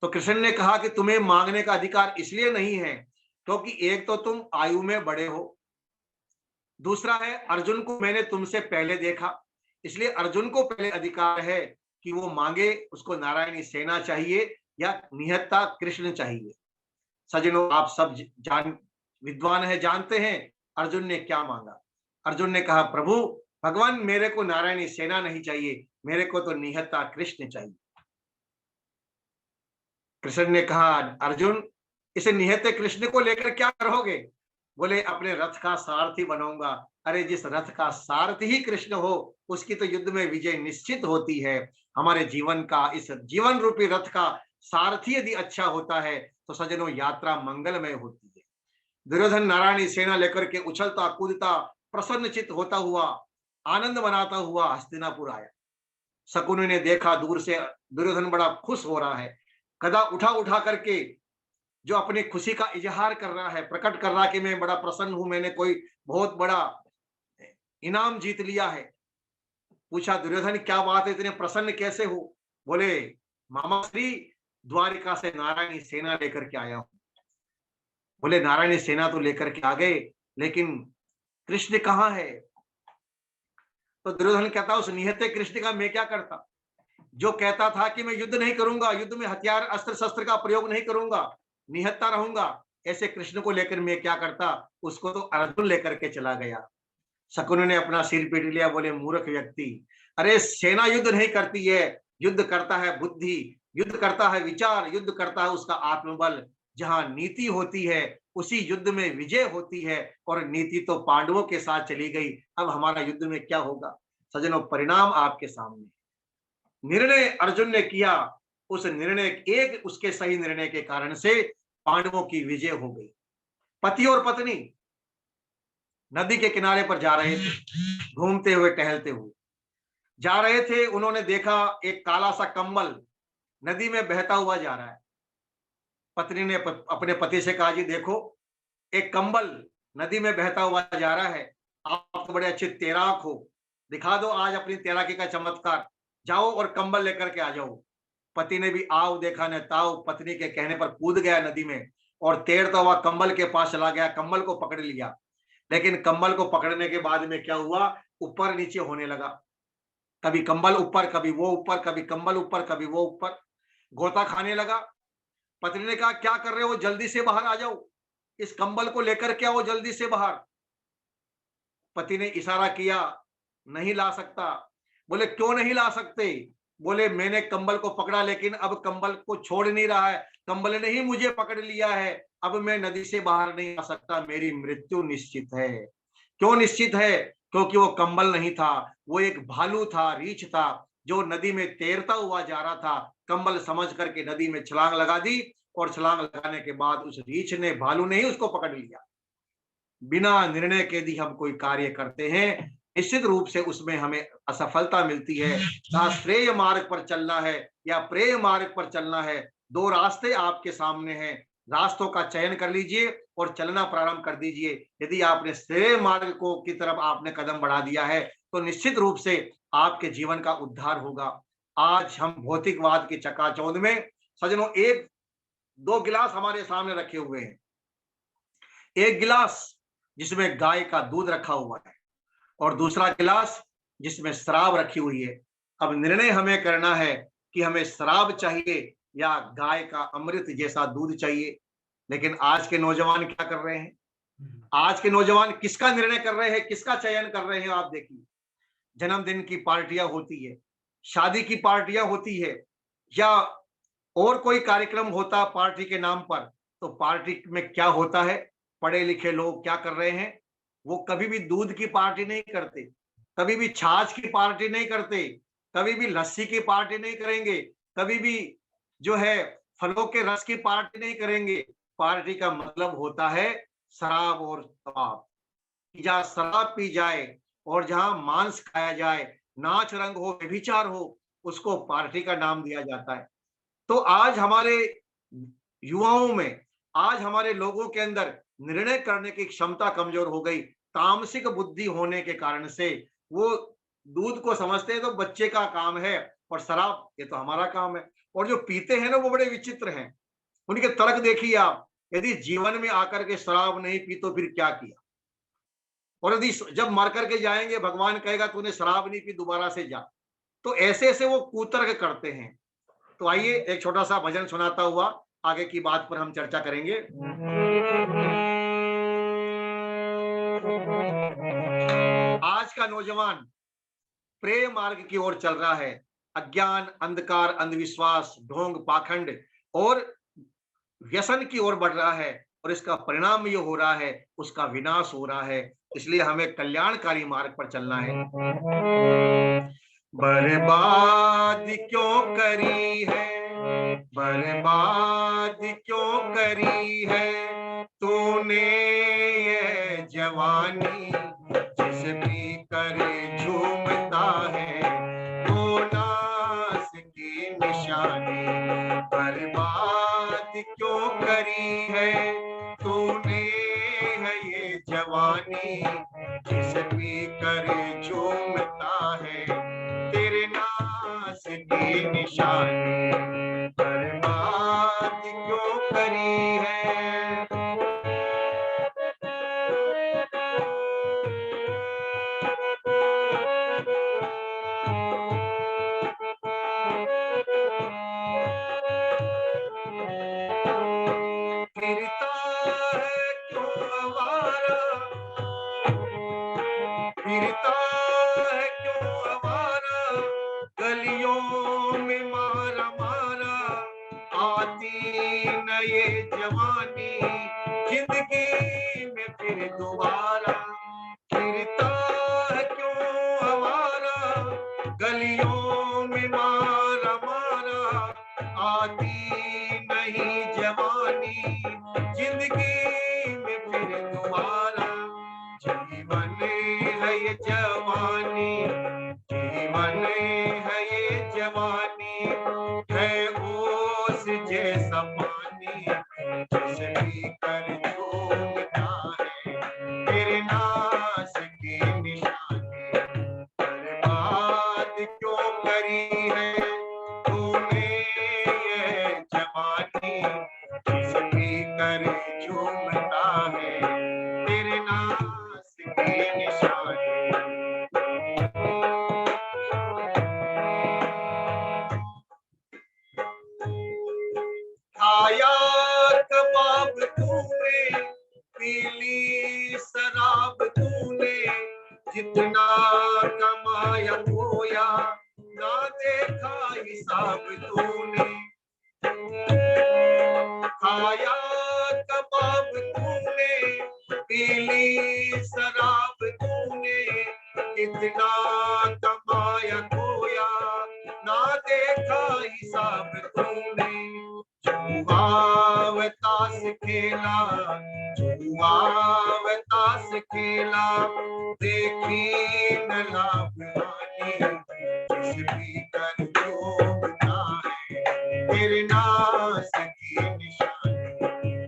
तो कृष्ण ने कहा कि तुम्हें मांगने का अधिकार इसलिए नहीं है क्योंकि एक तो तुम आयु में बड़े हो, दूसरा है अर्जुन को मैंने तुमसे पहले देखा, इसलिए अर्जुन को पहले अधिकार है कि वो मांगे उसको नारायणी सेना चाहिए या निहत्ता कृष्ण चाहिए। सज्जनों आप सब जान विद्वान है, जानते हैं अर्जुन ने क्या मांगा। अर्जुन ने कहा प्रभु भगवान मेरे को नारायणी सेना नहीं चाहिए, मेरे को तो निहत्ता कृष्ण चाहिए। कृष्ण ने कहा अर्जुन इसे निहत्ते कृष्ण को लेकर क्या करोगे? बोले अपने रथ का सारथी बनाऊंगा। अरे जिस रथ का सारथी ही कृष्ण हो उसकी तो युद्ध में विजय निश्चित होती है। हमारे जीवन का इस जीवन रूपी रथ का सारथी यदि अच्छा होता है तो सज्जनों यात्रा मंगलमय होती है। दुर्योधन नारायणी सेना लेकर के उछलता कूदता प्रसन्नचित होता हुआ आनंद मनाता हुआ हस्तिनापुर आया। शकुनी ने देखा दूर से दुर्योधन बड़ा खुश हो रहा है, गदा उठा उठा करके जो अपनी खुशी का इजहार कर रहा है, प्रकट कर रहा है कि मैं बड़ा प्रसन्न हूं, मैंने कोई बहुत बड़ा इनाम जीत लिया है। पूछा दुर्योधन क्या बात है, इतने प्रसन्न कैसे हो? बोले मामा श्री द्वारिका से नारायणी सेना लेकर के आया हूं। बोले नारायणी सेना तो लेकर के आ गए, लेकिन कृष्ण कहाँ है? तो दुर्योधन कहता उस निहत्ते कृष्ण का मैं क्या करता, जो कहता था कि मैं युद्ध नहीं करूंगा, युद्ध में हथियार अस्त्र शस्त्र का प्रयोग नहीं करूंगा, निहत्ता रहूंगा, ऐसे कृष्ण को लेकर मैं क्या करता? उसको तो अर्जुन लेकर के चला गया। शकुनी ने अपना सिर पीट लिया, बोले मूर्ख व्यक्ति, अरे सेना युद्ध नहीं करती है, युद्ध करता है बुद्धि, युद्ध करता है विचार, युद्ध करता है उसका आत्मबल। जहां नीति होती है उसी युद्ध में विजय होती है, और नीति तो पांडवों के साथ चली गई, अब हमारा युद्ध में क्या होगा? सज्जनों परिणाम आपके सामने। निर्णय अर्जुन ने किया, उस निर्णय एक उसके सही निर्णय के कारण से पांडवों की विजय हो गई। पति और पत्नी नदी के किनारे पर जा रहे थे, घूमते हुए टहलते हुए जा रहे थे। उन्होंने देखा एक काला सा कंबल नदी में बहता हुआ जा रहा है। पत्नी ने अपने पति से कहा जी देखो एक कंबल नदी में बहता हुआ जा रहा है, आप तो बड़े अच्छे तैराक हो, दिखा दो आज अपनी तैराकी का चमत्कार, जाओ और कंबल लेकर के आ जाओ। पति ने भी आओ देखा न ताओ, पत्नी के कहने पर कूद गया नदी में और तैरता हुआ कंबल के पास चला गया, कंबल को पकड़ लिया। लेकिन कंबल को पकड़ने के बाद में क्या हुआ? ऊपर नीचे होने लगा, कभी कंबल ऊपर, कभी वो ऊपर, कभी कंबल ऊपर, कभी वो ऊपर, गोता खाने लगा। पत्नी ने कहा क्या कर रहे हो, जल्दी से बाहर आ जाओ, इस कंबल को लेकर के आओ जल्दी से बाहर। पति ने इशारा किया नहीं ला सकता। बोले क्यों नहीं ला सकते? बोले मैंने कंबल को पकड़ा लेकिन अब कंबल को छोड़ नहीं रहा है, कंबल ने ही मुझे पकड़ लिया है, अब मैं नदी से बाहर नहीं आ सकता, मेरी मृत्यु निश्चित है। क्यों निश्चित है? क्योंकि वो कंबल नहीं था, वो एक भालू था, रीछ था, जो नदी में तैरता हुआ जा रहा था। कंबल समझ करके नदी में छलांग लगा दी और छलांग लगाने के बाद उस रीछ ने, भालू ने ही उसको पकड़ लिया। बिना निर्णय के यदि हम कोई कार्य करते हैं निश्चित रूप से उसमें हमें असफलता मिलती है। ना श्रेय मार्ग पर चलना है या प्रेय मार्ग पर चलना है, दो रास्ते आपके सामने हैं, रास्तों का चयन कर लीजिए और चलना प्रारंभ कर दीजिए। यदि आपने श्रेय मार्ग को की तरफ आपने कदम बढ़ा दिया है तो निश्चित रूप से आपके जीवन का उद्धार होगा। आज हम भौतिकवाद की चकाचौंध में सज्जनों एक दो गिलास हमारे सामने रखे हुए हैं। एक गिलास जिसमें गाय का दूध रखा हुआ है और दूसरा गिलास जिसमें शराब रखी हुई है। अब निर्णय हमें करना है कि हमें शराब चाहिए या गाय का अमृत जैसा दूध चाहिए। लेकिन आज के नौजवान क्या कर रहे हैं? आज के नौजवान किसका निर्णय कर रहे हैं, किसका चयन कर रहे हैं? आप देखिए, जन्मदिन की पार्टियां होती है, शादी की पार्टियां होती है, या और कोई कार्यक्रम होता पार्टी के नाम पर, तो पार्टी में क्या होता है? पढ़े लिखे लोग क्या कर रहे हैं? वो कभी भी दूध की पार्टी नहीं करते, कभी भी छाछ की पार्टी नहीं करते, कभी भी लस्सी की पार्टी नहीं करेंगे, कभी भी जो है फलों के रस की पार्टी नहीं करेंगे। पार्टी का मतलब होता है शराब और शराब। जहाँ शराब पी जाए और जहाँ मांस खाया जाए, नाच रंग हो, व्यभिचार हो, उसको पार्टी का नाम दिया जाता है। तो आज हमारे युवाओं में, आज हमारे लोगों के अंदर निर्णय करने की क्षमता कमजोर हो गई। तामसिक बुद्धि होने के कारण से वो दूध को समझते हैं तो बच्चे का काम है और शराब ये तो हमारा काम है। और जो पीते हैं ना वो बड़े विचित्र हैं। उनके तर्क देखिए आप, यदि जीवन में आकर के शराब नहीं पी तो फिर क्या किया? और यदि जब मर करके जाएंगे भगवान कहेगा तूने शराब नहीं पी, दोबारा से जा। तो ऐसे ऐसे वो कुतर्क करते हैं। तो आइए एक छोटा सा भजन सुनाता हुआ आगे की बात पर हम चर्चा करेंगे। आज का नौजवान प्रेम मार्ग की ओर चल रहा है। अज्ञान, अंधकार, अंधविश्वास, ढोंग, पाखंड और व्यसन की ओर बढ़ रहा है और इसका परिणाम ये हो रहा है, उसका विनाश हो रहा है। इसलिए हमें कल्याणकारी मार्ग पर चलना है। बर्बाद क्यों करी है, बर्बाद क्यों करी है तूने ये जवानी, जिस भी कर झूमता है वो नास की निशानी। बर्बाद क्यों करी है तूने है ये जवानी, जिस भी कर झूमता है तेरे नास की निशानी। बर्बाद क्यों करी है। फिरता है क्यों आवारा, फिरता है क्यों आवारा, गलियों में मारा मारा, आती न ये जवानी जिंदगी में फिर दोबारा। फिरता है क्यों आवारा, गलियों में मारा मारा, आती नहीं जवानी जिंदगी में फिर दोबारा। जीवन है ये जवानी, जीवन है ये जवानी, है ओस जैसा पानी, जिस भी कर झूमता है तेरे नास की निशानी। बर्बाद क्यों करी है तूने ये जवानी, जिस भी कर झूमता है तेरे नास की निशानी। खाया कबाब तूने, पीली शराब तूने, जितना कमाया खोया ना देखा हिसाब तूने। खाया कबाब तूने, पीली शराब तूने, कितना कमाया खोया ना देखा हिसाब तूने। जुआ ताश खेला, जुआ ताश खेला, देखी न लाभ हानि, जिस भी कर झूमता है तेरे नास की निशानी।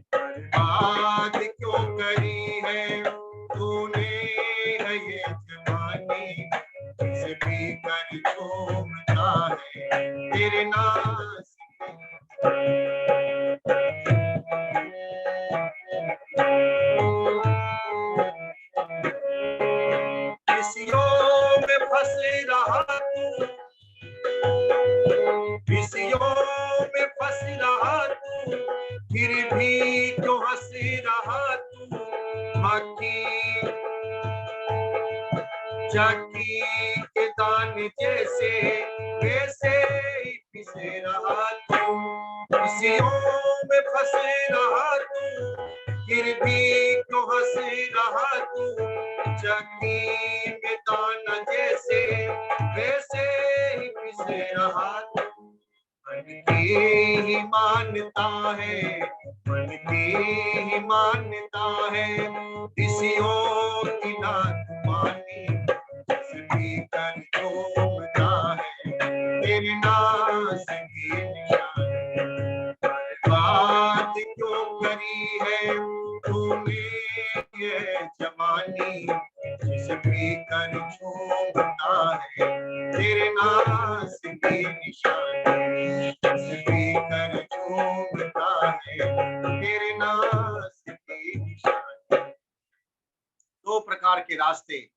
तेरे नाम विषयों में फंस रहा तू, विषयों में फंस रहा तू, फिर भी क्यों हंस रहा तू, मक्खी चक्की के दाने जैसे वैसे ही पिस रहा तू, विषयों में फंस रहा तू, फिर भी क्यों हंस रहा तू, चक्की में दाना जैसे वैसे ही पिस रहा तू। मन की ही मान्यता है, मन की ही मान्यता है, ऋषियों की ना मानी कर चोमता है, तेरे नाश की निशानी। बात क्यों करी है तूने ये जवानी, जिस पी कर चोमता है, तेरे नाश की निशानी, जिस पी कर चोमता है, तेरे नाश की निशानी। दो प्रकार के रास्ते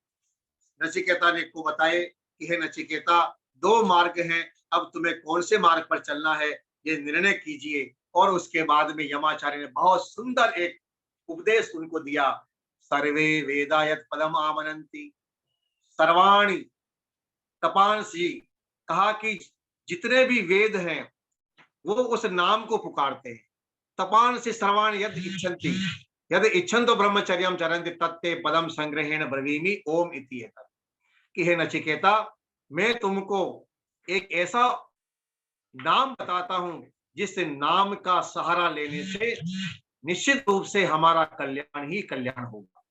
नचिकेता ने को बताए कि हे नचिकेता, दो मार्ग हैं, अब तुम्हें कौन से मार्ग पर चलना है ये निर्णय कीजिए। और उसके बाद में यमाचार्य ने बहुत सुंदर एक उपदेश उनको दिया। सर्वे वेदा यत् पदम आमनन्ति सर्वाणि, तपांसी, कहा कि जितने भी वेद हैं वो उस नाम को पुकारते हैं। तपांसी सर्वाणि यद् इच्छन्ति यद् इच्छन्तो ब्रह्मचर्यं चरन्ति तत्ते पदम संग्रहेण ब्रवीमि ओम इति एतत्। कि हे नचिकेता, मैं तुमको एक ऐसा नाम बताता हूं जिस नाम का सहारा लेने से निश्चित रूप से हमारा कल्याण ही कल्याण होगा।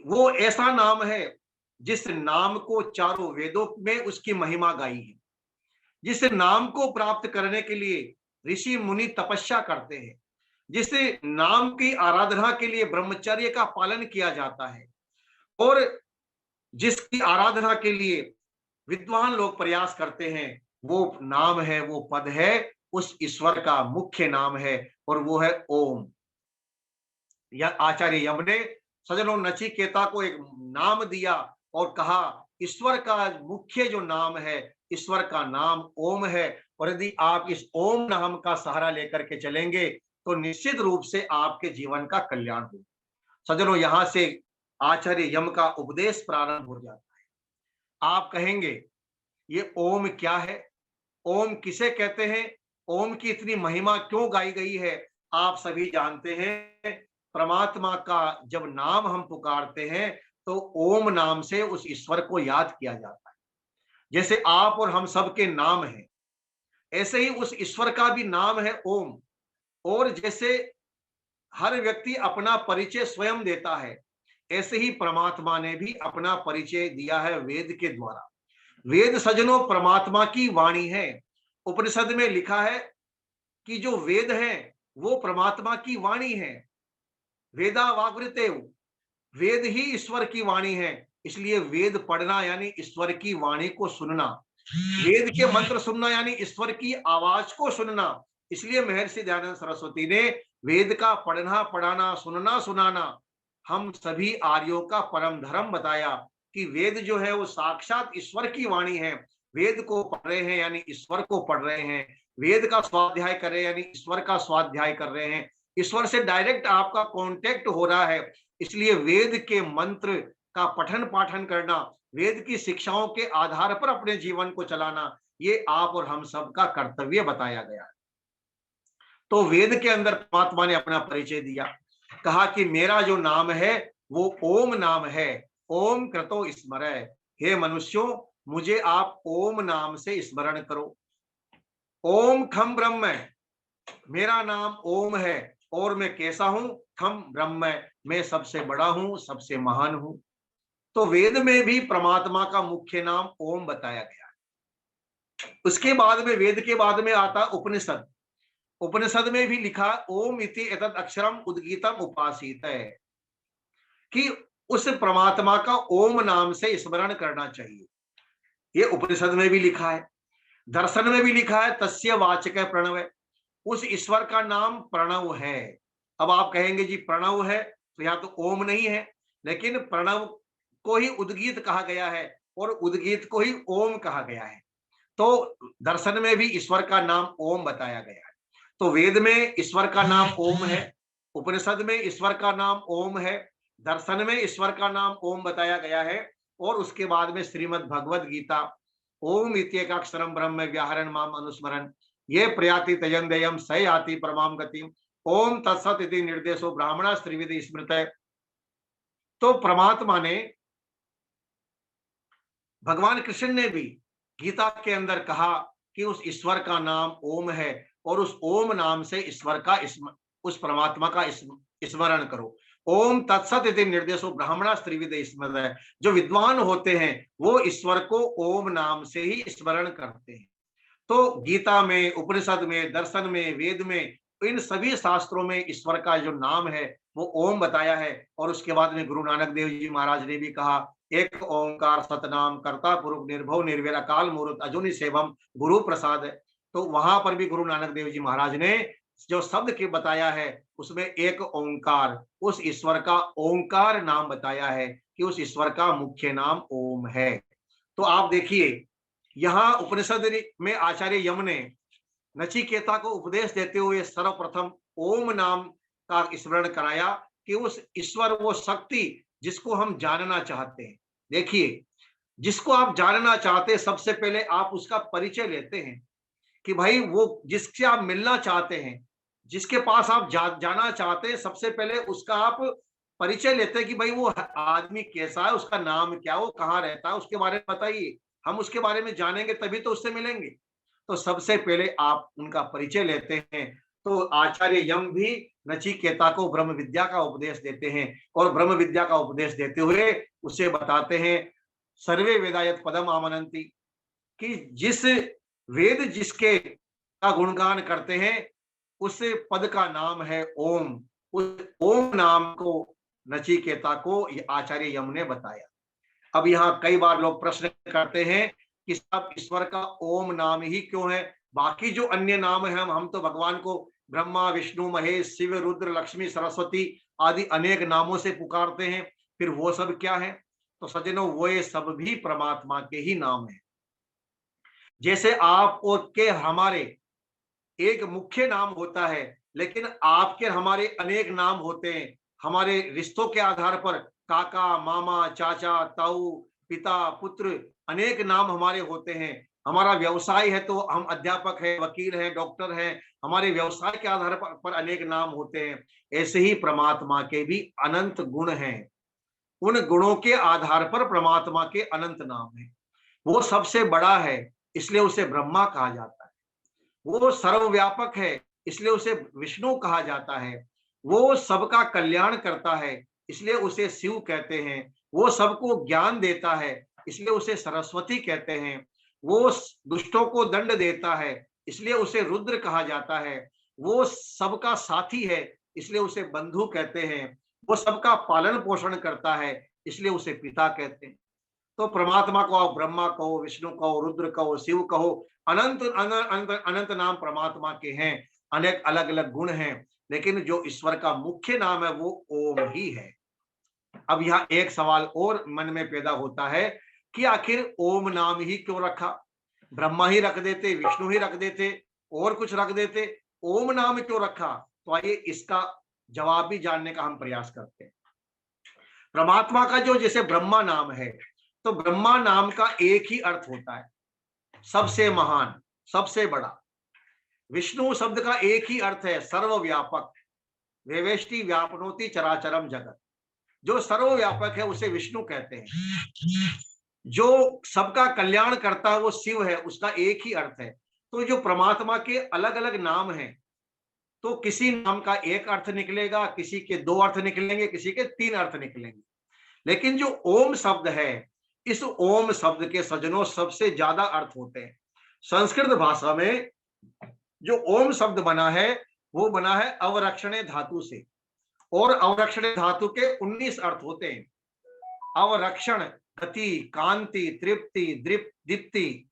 वो ऐसा नाम है जिस नाम को चारों वेदों में उसकी महिमा गाई है, जिस नाम को प्राप्त करने के लिए ऋषि मुनि तपस्या करते हैं, जिस नाम की आराधना के लिए ब्रह्मचर्य का पालन किया जाता है, और जिसकी आराधना के लिए विद्वान लोग प्रयास करते हैं, वो नाम है, वो पद है, उस ईश्वर का मुख्य नाम है, और वो है ओम। या आचार्य यम ने सज्जनों नचिकेता को एक नाम दिया और कहा ईश्वर का मुख्य जो नाम है, ईश्वर का नाम ओम है, और यदि आप इस ओम नाम का सहारा लेकर के चलेंगे तो निश्चित रूप से आपके जीवन का कल्याण होगा। सज्जनों, यहां से आचार्य यम का उपदेश प्रारंभ हो जाता है। आप कहेंगे ये ओम क्या है, ओम किसे कहते हैं, ओम की इतनी महिमा क्यों गाई गई है? आप सभी जानते हैं, परमात्मा का जब नाम हम पुकारते हैं तो ओम नाम से उस ईश्वर को याद किया जाता है। जैसे आप और हम सबके नाम हैं, ऐसे ही उस ईश्वर का भी नाम है ओम। और जैसे हर व्यक्ति अपना परिचय स्वयं देता है, ऐसे ही परमात्मा ने भी अपना परिचय दिया है वेद के द्वारा। वेद सज्जनों परमात्मा की वाणी है। उपनिषद में लिखा है कि जो वेद है वो परमात्मा की वाणी है। वेदा वाग्वृतेव, वेद ही ईश्वर की वाणी है। इसलिए वेद पढ़ना यानी ईश्वर की वाणी को सुनना, वेद के मंत्र सुनना यानी ईश्वर की आवाज को सुनना। इसलिए महर्षि दयानंद सरस्वती ने वेद का पढ़ना, पढ़ाना, सुनना, सुनाना हम सभी आर्यों का परम धर्म बताया कि वेद जो है वो साक्षात ईश्वर की वाणी है। वेद को पढ़ रहे हैं यानी ईश्वर को पढ़ रहे हैं, वेद का स्वाध्याय कर रहे हैं यानी ईश्वर का स्वाध्याय कर रहे हैं, ईश्वर से डायरेक्ट आपका कांटेक्ट हो रहा है। इसलिए वेद के मंत्र का पठन पाठन करना, वेद की शिक्षाओं के आधार पर अपने जीवन को चलाना, ये आप और हम सब का कर्तव्य बताया गया है। तो वेद के अंदर परमात्मा ने अपना परिचय दिया, कहा कि मेरा जो नाम है वो ओम नाम है। ओम कृतो स्मरय, हे मनुष्यों मुझे आप ओम नाम से स्मरण करो। ओम खम ब्रह्म, मेरा नाम ओम है और मैं कैसा हूं? खम ब्रह्म, मैं सबसे बड़ा हूं, सबसे महान हूं। तो वेद में भी परमात्मा का मुख्य नाम ओम बताया गया है। उसके बाद में, वेद के बाद में आता उपनिषद। उपनिषद में भी लिखा ओम इति एतत् अक्षरम उद्गीतम उपासीत, कि उस परमात्मा का ओम नाम से स्मरण करना चाहिए। ये उपनिषद में भी लिखा है। दर्शन में भी लिखा है तस्य वाचक प्रणव है, उस ईश्वर का नाम प्रणव है। अब आप कहेंगे जी प्रणव है तो यहाँ तो ओम नहीं है, लेकिन प्रणव को ही उद्गीत कहा गया है और उद्गीत को ही ओम कहा गया है। तो दर्शन में भी ईश्वर का नाम ओम बताया गया है। तो वेद में ईश्वर का नाम ओम है, उपनिषद में ईश्वर का नाम ओम है, दर्शन में ईश्वर का नाम ओम बताया गया है, और उसके बाद में श्रीमद् भगवद गीता ओम इत्येकाक्षरम ब्रह्म व्याहरण माम अनुस्मरण ये प्रयाति तयंदेयम स याति परमाम गतिम ओम तत्सत इति निर्देशो ब्राह्मणा त्रिविधि स्मृतय। तो परमात्मा ने, भगवान कृष्ण ने भी गीता के अंदर कहा कि उस ईश्वर का नाम ओम है और उस ओम नाम से ईश्वर का उस परमात्मा का स्मरण करो। ओम तत्सत इति निर्देशो ब्राह्मणा त्रिविधि स्मृतय। जो विद्वान होते हैं वो ईश्वर को ओम नाम से ही स्मरण करते हैं। तो गीता में, उपनिषद में, दर्शन में, वेद में, इन सभी शास्त्रों में ईश्वर का जो नाम है वो ओम बताया है। और उसके बाद में गुरु नानक देव जी महाराज ने भी कहा एक ओंकार सतनाम कर्ता पुरुष निर्भव निर्वैर अकाल मूर्त अजूनि सेवम गुरु प्रसाद है। तो वहां पर भी गुरु नानक देव जी महाराज ने जो शब्द के बताया है उसमें एक ओंकार, उस ईश्वर का ओंकार नाम बताया है कि उस ईश्वर का मुख्य नाम ओम है। तो आप देखिए यहाँ उपनिषद में आचार्य यम ने नचिकेता को उपदेश देते हुए सर्वप्रथम ओम नाम का स्मरण कराया कि उस ईश्वर, वो शक्ति जिसको हम जानना चाहते हैं। देखिए, जिसको आप जानना चाहते हैं सबसे पहले आप उसका परिचय लेते हैं कि भाई वो जिससे आप मिलना चाहते हैं, जिसके पास आप जाना चाहते हैं, सबसे पहले उसका आप परिचय लेते हैं कि भाई वो आदमी कैसा है, उसका नाम क्या, वो कहाँ रहता है, उसके बारे में बताइए। हम उसके बारे में जानेंगे तभी तो उससे मिलेंगे। तो सबसे पहले आप उनका परिचय लेते हैं। तो आचार्य यम भी नचिकेता को ब्रह्म विद्या का उपदेश देते हैं और ब्रह्म विद्या का उपदेश देते हुए उसे बताते हैं सर्वे वेदायत पदम आमनंती, कि जिस वेद जिसके का गुणगान करते हैं उस पद का नाम है ओम। उस ओम नाम को नचिकेता को आचार्य यम ने बताया। अब यहाँ कई बार लोग प्रश्न करते हैं कि सब ईश्वर का ओम नाम ही क्यों है, बाकी जो अन्य नाम है हम तो भगवान को ब्रह्मा विष्णु महेश शिव रुद्र लक्ष्मी सरस्वती आदि अनेक नामों से पुकारते हैं, फिर वो सब क्या है? तो सज्जनों, वो ये सब भी परमात्मा के ही नाम है। जैसे आप और के हमारे एक मुख्य नाम होता है, लेकिन आपके हमारे अनेक नाम होते हैं। हमारे रिश्तों के आधार पर काका मामा चाचा ताऊ पिता पुत्र अनेक नाम हमारे होते हैं। हमारा व्यवसाय है तो हम अध्यापक हैं, वकील हैं, डॉक्टर हैं, हमारे व्यवसाय के आधार पर अनेक नाम होते हैं। ऐसे ही परमात्मा के भी अनंत गुण हैं। उन गुणों के आधार पर परमात्मा के अनंत नाम हैं। वो सबसे बड़ा है इसलिए उसे ब्रह्मा कहा जाता है। वो सर्वव्यापक है इसलिए उसे विष्णु कहा जाता है। वो सबका कल्याण करता है इसलिए उसे शिव कहते हैं। वो सबको ज्ञान देता है इसलिए उसे सरस्वती कहते हैं। वो दुष्टों को दंड देता है इसलिए उसे रुद्र कहा जाता है। वो सबका साथी है इसलिए उसे बंधु कहते हैं। वो सबका पालन पोषण करता है इसलिए उसे पिता कहते हैं। तो परमात्मा को आप ब्रह्मा कहो, विष्णु कहो, रुद्र कहो, शिव कहो, अनंत अनंत अनंत नाम परमात्मा के हैं। अनेक अलग अलग गुण हैं, लेकिन जो ईश्वर का मुख्य नाम है वो ओम ही है। अब यहाँ एक सवाल और मन में पैदा होता है कि आखिर ओम नाम ही क्यों रखा? ब्रह्मा ही रख देते, विष्णु ही रख देते, और कुछ रख देते, ओम नाम क्यों रखा? तो आइए इसका जवाब भी जानने का हम प्रयास करते हैं। परमात्मा का जो जैसे ब्रह्मा नाम है, तो ब्रह्मा नाम का एक ही अर्थ होता है, सबसे महान, सबसे बड़ा। विष्णु शब्द का एक ही अर्थ है, सर्वव्यापक। वेवेष्टि व्यापनोति चराचरम जगत। जो सर्वव्यापक है उसे विष्णु कहते हैं। जो सबका कल्याण करता है वो शिव है, उसका एक ही अर्थ है। तो जो परमात्मा के अलग अलग नाम हैं, तो किसी नाम का एक अर्थ निकलेगा, किसी के दो अर्थ निकलेंगे, किसी के तीन अर्थ निकलेंगे। लेकिन जो ओम शब्द है, इस ओम शब्द के सज्जनों सबसे ज्यादा अर्थ होते हैं। संस्कृत भाषा में जो ओम शब्द बना है वो बना है अवरक्षणे धातु से, और अवरक्षणे धातु के 19 अर्थ होते हैं। अवरक्षण गति, कांति, तृप्ति, दीप्ति,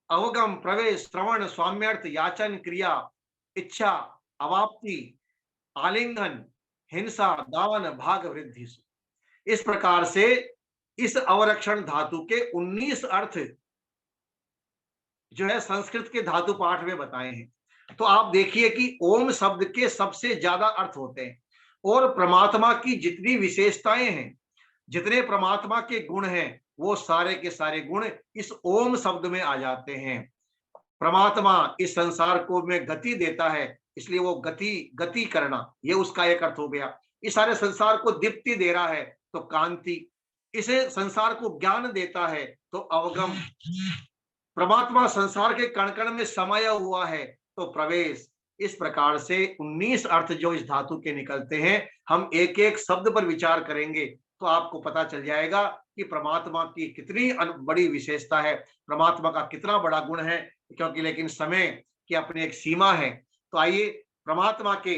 अवगम, प्रवेश, श्रवण, स्वाम्यर्थ, याचन, क्रिया, इच्छा, अवाप्ति, आलिंगन, हिंसा, दान, भाग, वृद्धि। इस प्रकार से इस अवरक्षण धातु के 19 अर्थ जो है संस्कृत के धातु पाठ में बताए हैं। तो आप देखिए कि ओम शब्द के सबसे ज्यादा अर्थ होते हैं और परमात्मा की जितनी विशेषताएं हैं, जितने परमात्मा के गुण हैं, वो सारे के सारे गुण इस ओम शब्द में आ जाते हैं। परमात्मा इस संसार को में गति देता है, इसलिए वो गति करना, ये उसका एक अर्थ हो गया। इस सारे संसार को दीप्ति दे रहा है तो कांति, इसे संसार को ज्ञान देता है तो अवगम, परमात्मा संसार के कण कण में समाया हुआ है तो प्रवेश। इस प्रकार से 19 अर्थ जो इस धातु के निकलते हैं, हम एक एक शब्द पर विचार करेंगे तो आपको पता चल जाएगा कि परमात्मा की कितनी बड़ी विशेषता है, परमात्मा का कितना बड़ा गुण है। क्योंकि लेकिन समय की अपनी एक सीमा है। तो आइए, परमात्मा के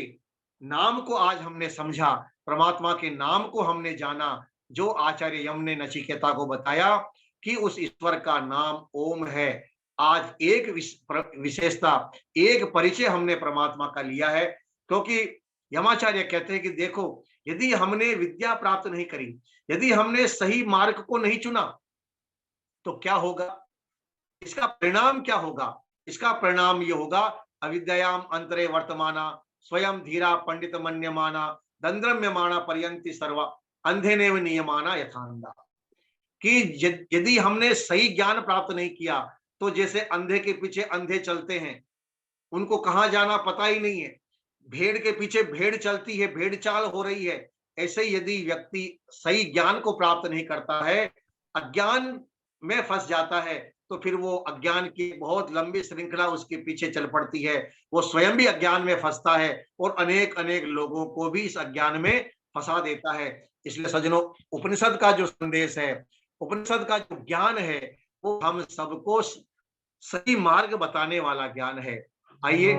नाम को आज हमने समझा, परमात्मा के नाम को हमने जाना, जो आचार्य यम ने नचिकेता को बताया कि उस ईश्वर का नाम ओम है। आज एक विशेषता, एक परिचय हमने परमात्मा का लिया है। क्योंकि यमाचार्य कहते हैं कि देखो, यदि हमने विद्या प्राप्त नहीं करी, यदि हमने सही मार्ग को नहीं चुना, तो क्या होगा, इसका परिणाम क्या होगा? इसका परिणाम ये होगा, अविद्यायाम अंतरे वर्तमाना स्वयं धीरा पंडित मन्यमाना दंद्रम्यमाना पर्यंति सर्वा अंधेनेव नियमाना यथांधा। कि यदि हमने सही ज्ञान प्राप्त नहीं किया तो जैसे अंधे के पीछे अंधे चलते हैं, उनको कहां जाना पता ही नहीं है, भेड़ के पीछे भेड़ चलती है, भेड़ चाल हो रही है। ऐसे ही यदि व्यक्ति सही ज्ञान को प्राप्त नहीं करता है, अज्ञान में फंस जाता है, तो फिर वो अज्ञान की बहुत लंबी श्रृंखला उसके पीछे चल पड़ती है। वो स्वयं भी अज्ञान में फंसता है और अनेक अनेक लोगों को भी इस अज्ञान में फंसा देता है। इसलिए सज्जनों, उपनिषद का जो संदेश है, उपनिषद का जो ज्ञान है, वो हम सबको सही मार्ग बताने वाला ज्ञान है। आइए,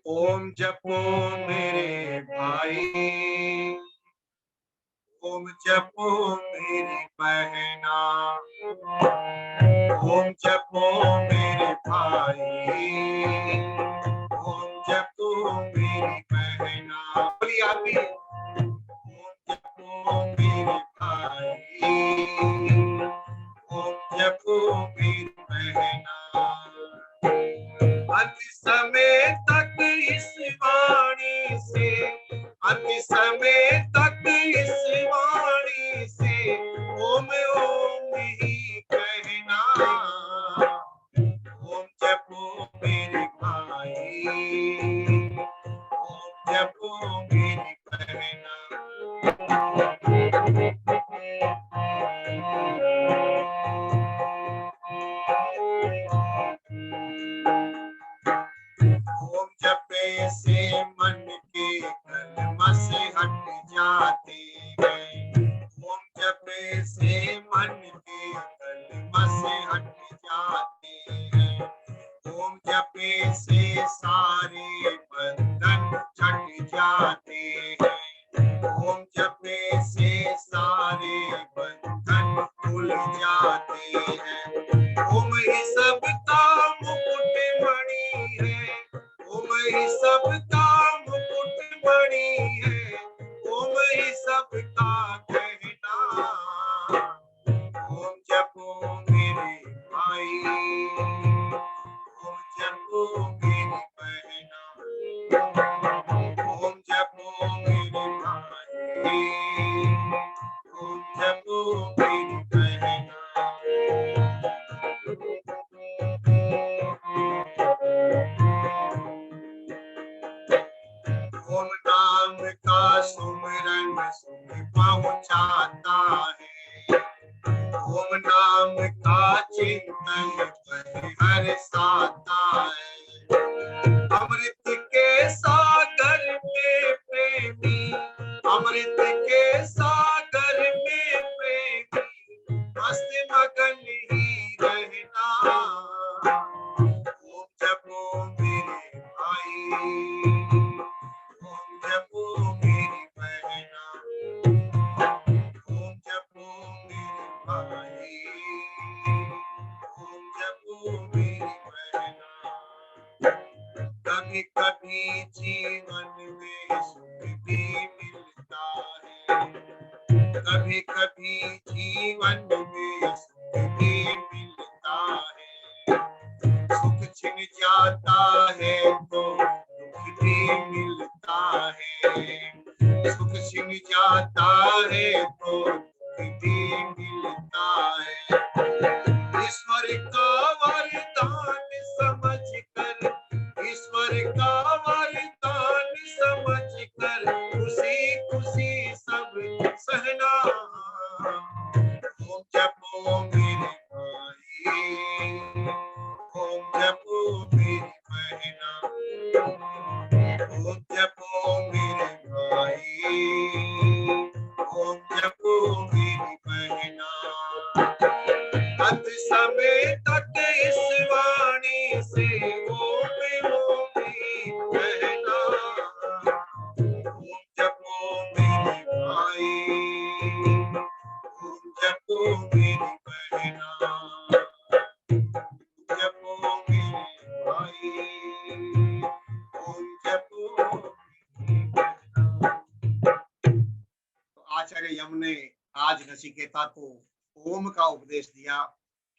ओम जपो मेरे भाई, ओम जपो मेरी बहना, ओम जपो मेरे भाई, ओम जपो मेरी बहना। बोलिए आप भी, ओम जपो मेरे भाई, ओम जपो मेरी बहना। अति समय तक इस वाणी से, अति समय तक इस वाणी से ओम ओम ही कहना। ओम जपो मेरे भाई, ओम जपो मेरी बहना। ओम जपे से मन के कलमश हट जाते हैं, ओम जपे से मन के कलमश हट जाते हैं, ओम जपे से सारे बंधन छट जाते हैं, ओम जपे से सारे बंधन खुल जाते हैं। ओम ही सबका मुकुट मणि है, ओम ही सबका मुकुट मणि है, ओम ही सबका कहना। ओम जपो मेरे भाई, ओम जपो मेरी बहना, ओम जपो मेरे भाई, ओम जपो मेरी बहना। ओम नाम का सुमिरन सुख पहुंचाता है, ओम नाम का चिंतन हर्षाता है। अमृत के सागर में प्रेमी, अमृत के सागर में प्रेमी मस्त मगन ही रहना। ओम जपो मेरे भाई, कभी जीवन में सुख भी मिलता है, कभी कभी जीवन में सुख भी मिलता है, सुख छिन जाता है तो दुख भी मिलता है, सुख छिन जाता है तो दुख भी मिलता है। ईश्वर का वरदान समझकर, ईश्वर का वरदान समझकर खुशी खुशी सब सहना। ओम जपो मेरे भाई, ओम जपो मेरी बहना, ओम जपो मेरे भाई, ओम जपो मेरी बहना। अंत समय तक इस वाणी से ओम ओमी कहना। ओम जपो मेरे भाई, ओम जपो मेरी बहना, जपो मेरे भाई, ओम जपो मेरी बहना। आचार्य यम ने आज नचिकेता को ओम का उपदेश दिया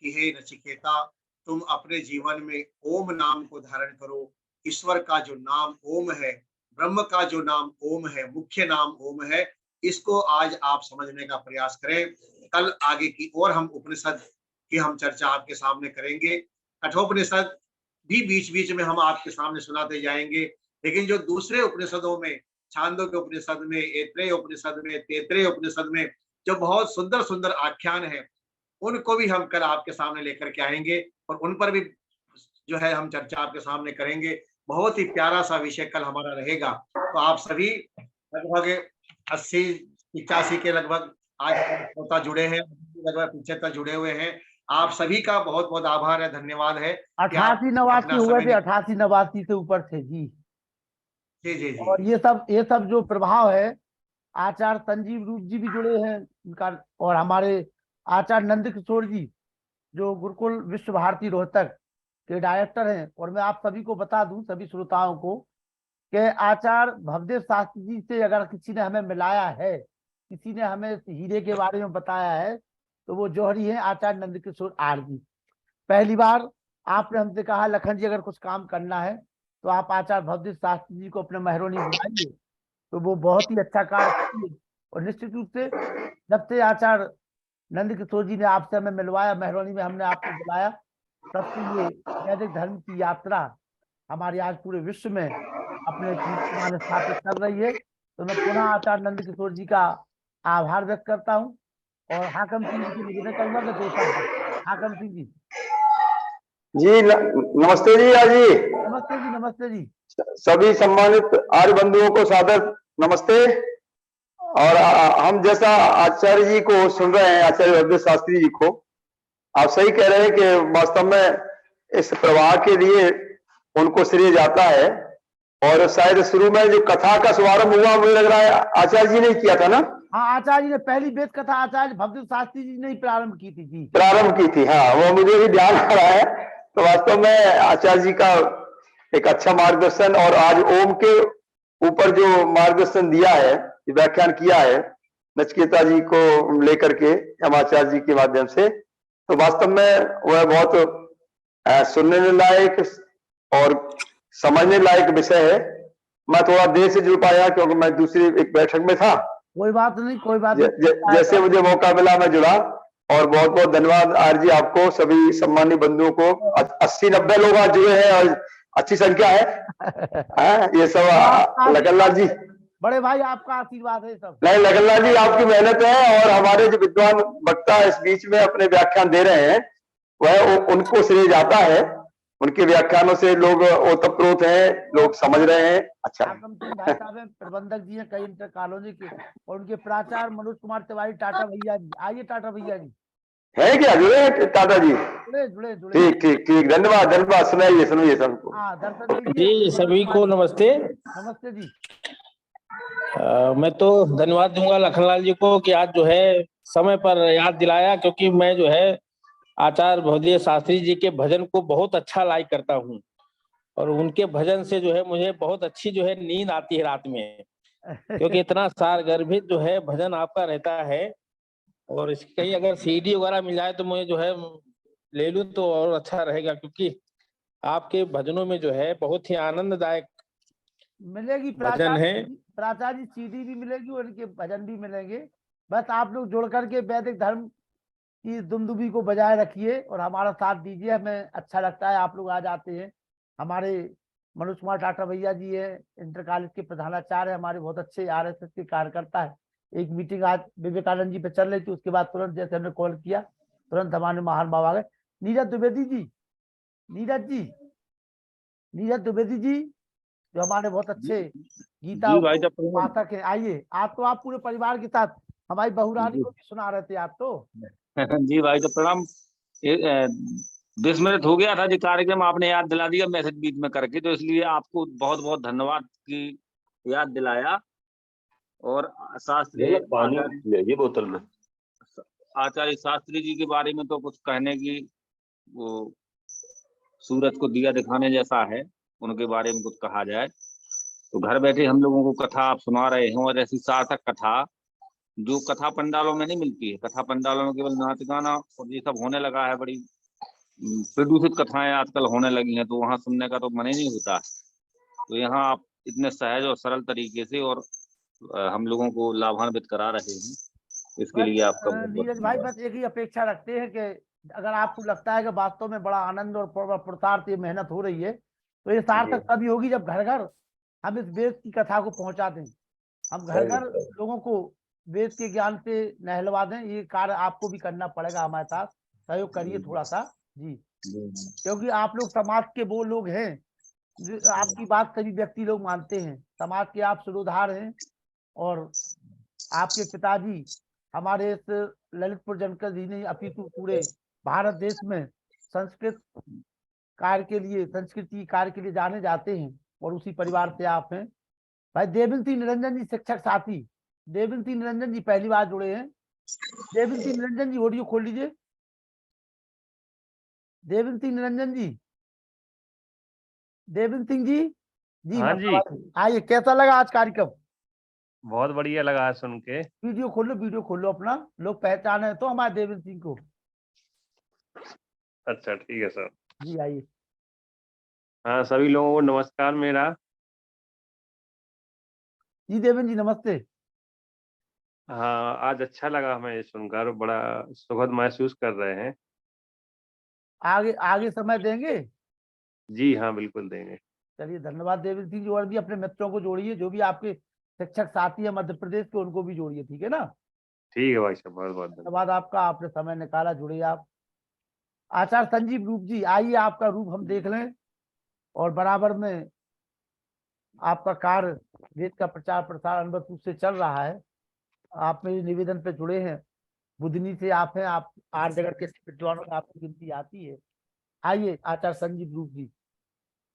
कि हे नचिकेता, तुम अपने जीवन में ओम नाम को धारण करो। ईश्वर का जो नाम ओम है, ब्रह्म का जो नाम ओम है, मुख्य नाम ओम है, इसको आज आप समझने का प्रयास करें। कल आगे की और हम उपनिषद की हम चर्चा आपके सामने करेंगे। कठोपनिषद भी बीच बीच में हम आपके सामने सुनाते जाएंगे, लेकिन जो दूसरे उपनिषदों में, छांदोग्य उपनिषद में, ऐत्रेय उपनिषद में, तैत्रेय उपनिषद में जो बहुत सुंदर सुंदर आख्यान है, उनको भी हम कल आपके सामने लेकर के आएंगे और उन पर भी जो है हम चर्चा आपके सामने करेंगे। बहुत ही प्यारा सा विषय कल हमारा रहेगा। तो आप सभी लगभग 80-85 के लगभग आज श्रोता जुड़े हैं, लगभग 75 जुड़े हुए हैं। आप सभी का बहुत बहुत आभार है, धन्यवाद है। 88-89 हुए थे, 88-89 से ऊपर थे जी। जी जी जी। और ये सब जो प्रभाव है, आचार्य संजीव रूप जी भी जुड़े हैं इनका, और हमारे आचार्य नंद किशोर जी जो गुरुकुल विश्व भारती रोहतक के डायरेक्टर हैं। और मैं आप सभी को बता दूं, सभी श्रोताओं को, कि आचार्य भवदेव शास्त्री जी से अगर किसी ने हमें मिलाया है, किसी ने हमें इस हीरे के बारे में बताया है, तो वो जौहरी है आचार्य नंद किशोर आर जी। पहली बार आपने हमसे कहा, लखन जी अगर कुछ काम करना है तो आप आचार्य भवदेव शास्त्री जी को अपने मेहरोनी बुलाइए, तो वो बहुत ही अच्छा कार्य करेंगे। और निश्चित रूप से जब से आचार्य नंद किशोर जी ने आपसे हमें मिलवाया, मेहरोनी में हमने आपको बुलाया, तब से ये वैदिक धर्म की यात्रा हमारे आज पूरे विश्व में अपने कीर्तिमान स्थापित कर रही है। तो मैं पुनः आचार्य नंद किशोर जी का आभार व्यक्त करता हूँ। और हाकम सिंह जी को निवेदन करूंगा कि 2 शब्द। हाकम सिंह जी। जी नमस्ते जी। जी नमस्ते जी। नमस्ते जी। सभी सम्मानित आर्य बंधुओं को सादर नमस्ते। और हम जैसा आचार्य जी को सुन रहे हैं, आचार्य भवदेव शास्त्री जी को, आप सही कह रहे हैं कि वास्तव में इस प्रवाह के लिए उनको श्रेय जाता है। और शायद शुरू में जो कथा का शुभारंभ हुआ, मुझे लग रहा है आचार्य जी ने किया था ना? हाँ, आचार्य जी ने पहली वेद कथा आचार्य भवदेव शास्त्री जी ने ही प्रारंभ की थी जी। प्रारंभ की थी, हाँ, वो मुझे भी ध्यान आ रहा है। तो वास्तव में आचार्य जी का एक अच्छा मार्गदर्शन, और आज ओम के ऊपर जो मार्गदर्शन दिया है, व्याख्यान किया है नचिकेता जी को लेकर के हम आचार्य जी के माध्यम से, तो वास्तव में वह बहुत सुनने लायक और समझने लायक विषय है। मैं थोड़ा देर से जुड़ पाया क्योंकि मैं दूसरी एक बैठक में था। कोई बात नहीं, कोई बात नहीं। जैसे मुझे मौका मिला मैं जुड़ा। और बहुत बहुत धन्यवाद आर जी, आपको, सभी सम्मानीय बंधुओं को। 80-90 लोग आज जुड़े हैं और अच्छी संख्या है। ये सब लखनलाल जी, बड़े भाई, आपका आशीर्वाद है सब। नहीं, लखनलाल जी आपकी मेहनत है, और हमारे जो विद्वान वक्ता इस बीच में अपने व्याख्यान दे रहे हैं, वह उनको श्रेय जाता है। उनके व्याख्यानों से लोग ओतप्रोत हैं, लोग समझ रहे हैं। अच्छा, हाकम सिंह भाई साहब हैं, प्रबंधक जी हैं कई इंटर कॉलोनी के, और उनके प्राचार्य मनोज कुमार तिवारी टाटा भैया जी। आइए टाटा भैया जी। है क्या जुड़े टाटा जी? जुड़े जुड़े जुड़े। ठीक ठीक ठीक, धन्यवाद धन्यवाद। सुनिए सबको। हाँ, दर्शन जी, सभी को नमस्ते। नमस्ते जी। मैं तो धन्यवाद दूंगा लखनलाल जी को कि आज जो है समय पर याद दिलाया, क्योंकि मैं जो है आचार्य भवदेव शास्त्री जी के भजन को बहुत अच्छा लाइक करता हूँ। और उनके भजन से जो है मुझे बहुत अच्छी जो है नींद आती है रात में, क्योंकि इतना सारगर्भित जो है भजन आपका रहता है। और इसकी कहीं अगर सीडी वगैरह मिल जाए तो मुझे जो है ले लूं तो और अच्छा रहेगा, क्योंकि आपके भजनों में जो है बहुत ही आनंददायक मिलेगी भजन है। प्राचार्य जी सीडी भी मिलेगी और इनके भजन भी मिलेंगे। बस आप लोग जुड़ करके वैदिक धर्म की दुमदुबी को बजाय रखिए और हमारा साथ दीजिए। हमें अच्छा लगता है आप लोग आ जाते हैं। हमारे मनोज कुमार टाटा भैया जी है, इंटर कॉलेज के प्रधानाचार्य, हमारे बहुत अच्छे आरएसएस के कार्यकर्ता है। एक मीटिंग आज विवेकानंद जी पे चल रही थी, उसके बाद तुरंत जैसे हमने कॉल किया तुरंत हमारे महान बाबा आ गए। नीरज द्विवेदी जी, नीरज द्विवेदी जी जो हमारे बहुत अच्छे गीता जी भाई साहब, पाठक है, आइए। आप तो आप पूरे परिवार के साथ हमारी बहुरानी को भी सुना रहे थे आप तो। जी भाई साहब प्रणाम। 20 मिनट हो गया था जी कार्यक्रम, आपने याद दिला दिया मैसेज बीच में करके, तो इसलिए आपको बहुत बहुत धन्यवाद की याद दिलाया। और शास्त्री ये बोतल में आचार्य शास्त्री जी के बारे में तो कुछ कहने की, वो सूरज को दिया दिखाने जैसा है, उनके बारे में कुछ कहा जाए तो घर बैठे हम लोगों को कथा आप सुना रहे हैं। और ऐसी सार्थक कथा जो कथा पंडालों में नहीं मिलती है। कथा पंडालों में केवल नाच गाना और ये सब होने लगा है, बड़ी प्रदूषित कथाएं आजकल होने लगी हैं, तो वहाँ सुनने का तो मन ही नहीं होता है। तो यहाँ आप इतने सहज और सरल तरीके से और हम लोगों को लाभान्वित करा रहे हैं, इसके लिए आपका बहुत बहुत नीरज भाई बस एक ही अपेक्षा रखते हैं कि अगर आपको लगता है कि वास्तव में बड़ा आनंद और पुरुषार्थ ये मेहनत हो रही है, तो ये सार्थक तभी होगी जब घर घर हम इस वेद की कथा को पहुंचा दें। हम घर घर लोगों को वेद के ज्ञान से नहलवा दें। ये कार्य आपको भी करना पड़ेगा, हमारे साथ सहयोग करिए थोड़ा सा जी, क्योंकि आप लोग समाज के वो लोग हैं जो आपकी बात सभी व्यक्ति लोग मानते हैं। समाज के आप सुधार हैं और आपके पिताजी हमारे इस ललितपुर जनपद ही नहीं अपितु पूरे भारत देश में संस्कृत कार्य के लिए, संस्कृति कार्य के लिए जाने जाते हैं और उसी परिवार से आप हैं। भाई देविंद्र निरंजन जी शिक्षक साथी, देविंद्र निरंजन जी पहली बार जुड़े हैं। देविंद्र निरंजन जी ऑडियो खोल लीजिए। देविंद्र निरंजन जी, देविंद्र सिंह जी जी हाँ जी, आइए। कैसा लगा आज कार्यक्रम? बहुत बढ़िया लगा आज सुन के। वीडियो खोल लो अपना, लोग पहचाने तो हमारे देवेंद्र सिंह को। अच्छा ठीक है सर। जी आइए। हाँ सभी लोगों को नमस्कार मेरा। जी देवेंद्र जी नमस्ते। हाँ आज अच्छा लगा हमें ये सुनकर, बड़ा सुखद महसूस कर रहे हैं। आगे आगे समय देंगे। जी हाँ बिल्कुल देंगे। चलिए धन्यवाद देवेंद्र सिंह जी। और भी अपने मित्रों को जोड़िए, जो भी आपके शिक्षक साथी है मध्य प्रदेश के, उनको भी जोड़िए, ठीक है ना? ठीक है भाई साहब, बहुत बहुत धन्यवाद आपका, आपने समय निकाला, जुड़े आप। आचार्य संजीव रूप जी आइए, आपका रूप हम देख लें। और बराबर में आपका कार्य वेद का प्रचार प्रसार अनुभव रूप से चल रहा है। आप मेरे निवेदन पे जुड़े हैं, बुधनी से आप हैं, आप 8 जगह के विद्वानों में आपकी गिनती आती है। आइए आचार्य संजीव रूप जी।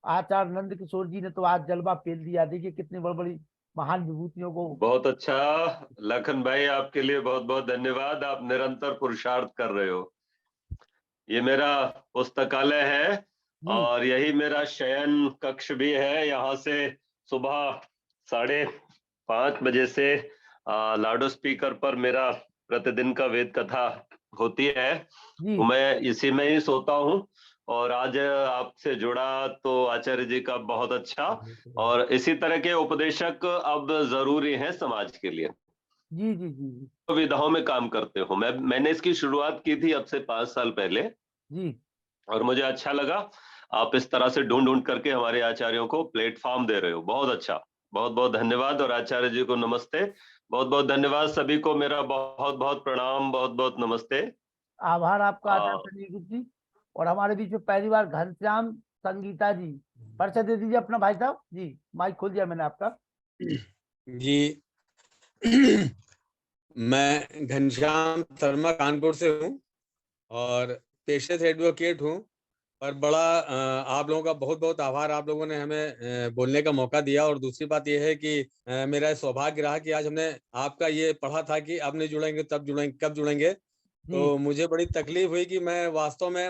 आचार्य नंद किशोर जी ने तो आज जलवा पेल दिया, देखिए कितनी बड़ी बड़ी महान विभूतियों को। बहुत अच्छा लखन भाई, आपके लिए बहुत बहुत धन्यवाद। आप निरंतर पुरुषार्थ कर रहे हो। ये मेरा पुस्तकालय है और यही मेरा शयन कक्ष भी है। यहाँ से सुबह 5:30 बजे से लाउड स्पीकर पर मेरा प्रतिदिन का वेद कथा होती है, तो मैं इसी में ही सोता हूँ। और आज आपसे जुड़ा तो आचार्य जी का बहुत अच्छा, और इसी तरह के उपदेशक अब जरूरी हैं समाज के लिए। जी जी जी विधाओं में काम करते हो। मैंने इसकी शुरुआत की थी अब से 5 साल पहले जी, और मुझे अच्छा लगा। आप इस तरह से ढूंढ करके हमारे आचार्यों को प्लेटफॉर्म दे रहे हो, बहुत अच्छा। बहुत बहुत धन्यवाद। और आचार्य जी को नमस्ते, बहुत बहुत धन्यवाद। सभी को मेरा बहुत बहुत प्रणाम, बहुत बहुत नमस्ते, आभार आपका आचार्य संजीव जी। और हमारे बीच में पहली बार घनश्याम संगीता जी, परिचय दे दीजिए अपना भाई साहब जी। माइक खोल दिया मैंने आपका जी। मैं घनश्याम शर्मा कानपुर से हूँ और पेशे से एडवोकेट हूँ। और बड़ा आप लोगों का बहुत बहुत आभार, आप लोगों ने हमें बोलने का मौका दिया। और दूसरी बात यह है कि मेरा सौभाग्य रहा कि आज हमने आपका ये पढ़ा था कि अब नहीं जुड़ेंगे तब जुड़ेंगे, कब जुड़ेंगे। तो मुझे बड़ी तकलीफ हुई कि मैं वास्तव में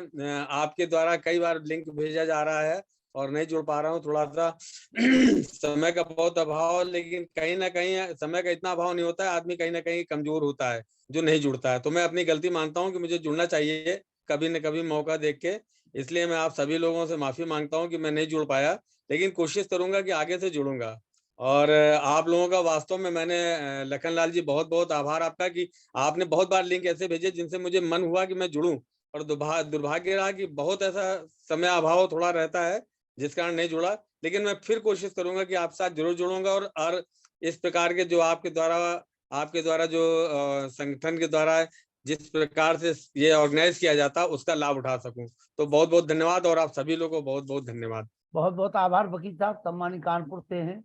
आपके द्वारा कई बार लिंक भेजा जा रहा है और नहीं जुड़ पा रहा हूँ, थोड़ा सा समय का बहुत अभाव, लेकिन कहीं ना कहीं समय का इतना अभाव नहीं होता है, आदमी कहीं ना कहीं कमजोर होता है जो नहीं जुड़ता है। तो मैं अपनी गलती मानता हूँ कि मुझे जुड़ना चाहिए कभी न कभी मौका देख के, इसलिए मैं आप सभी लोगों से माफी मांगता हूँ कि मैं नहीं जुड़ पाया, लेकिन कोशिश करूंगा कि आगे से जुड़ूंगा। और आप लोगों का वास्तव में मैंने लखन लाल जी बहुत बहुत आभार आपका कि आपने बहुत बार लिंक ऐसे भेजे जिनसे मुझे मन हुआ कि मैं जुड़ूं, और दुर्भाग्य रहा कि बहुत ऐसा समय अभाव थोड़ा रहता है जिस कारण नहीं जुड़ा, लेकिन मैं फिर कोशिश करूंगा कि आपके साथ जरूर जुड़ूंगा, और इस प्रकार के जो आपके द्वारा जो संगठन के द्वारा जिस प्रकार से ये ऑर्गेनाइज किया जाता उसका लाभ उठा सकूं। तो बहुत बहुत धन्यवाद, और आप सभी लोगों को बहुत बहुत धन्यवाद। बहुत बहुत आभार वकील साहब, सम्मानित कानपुर से हैं।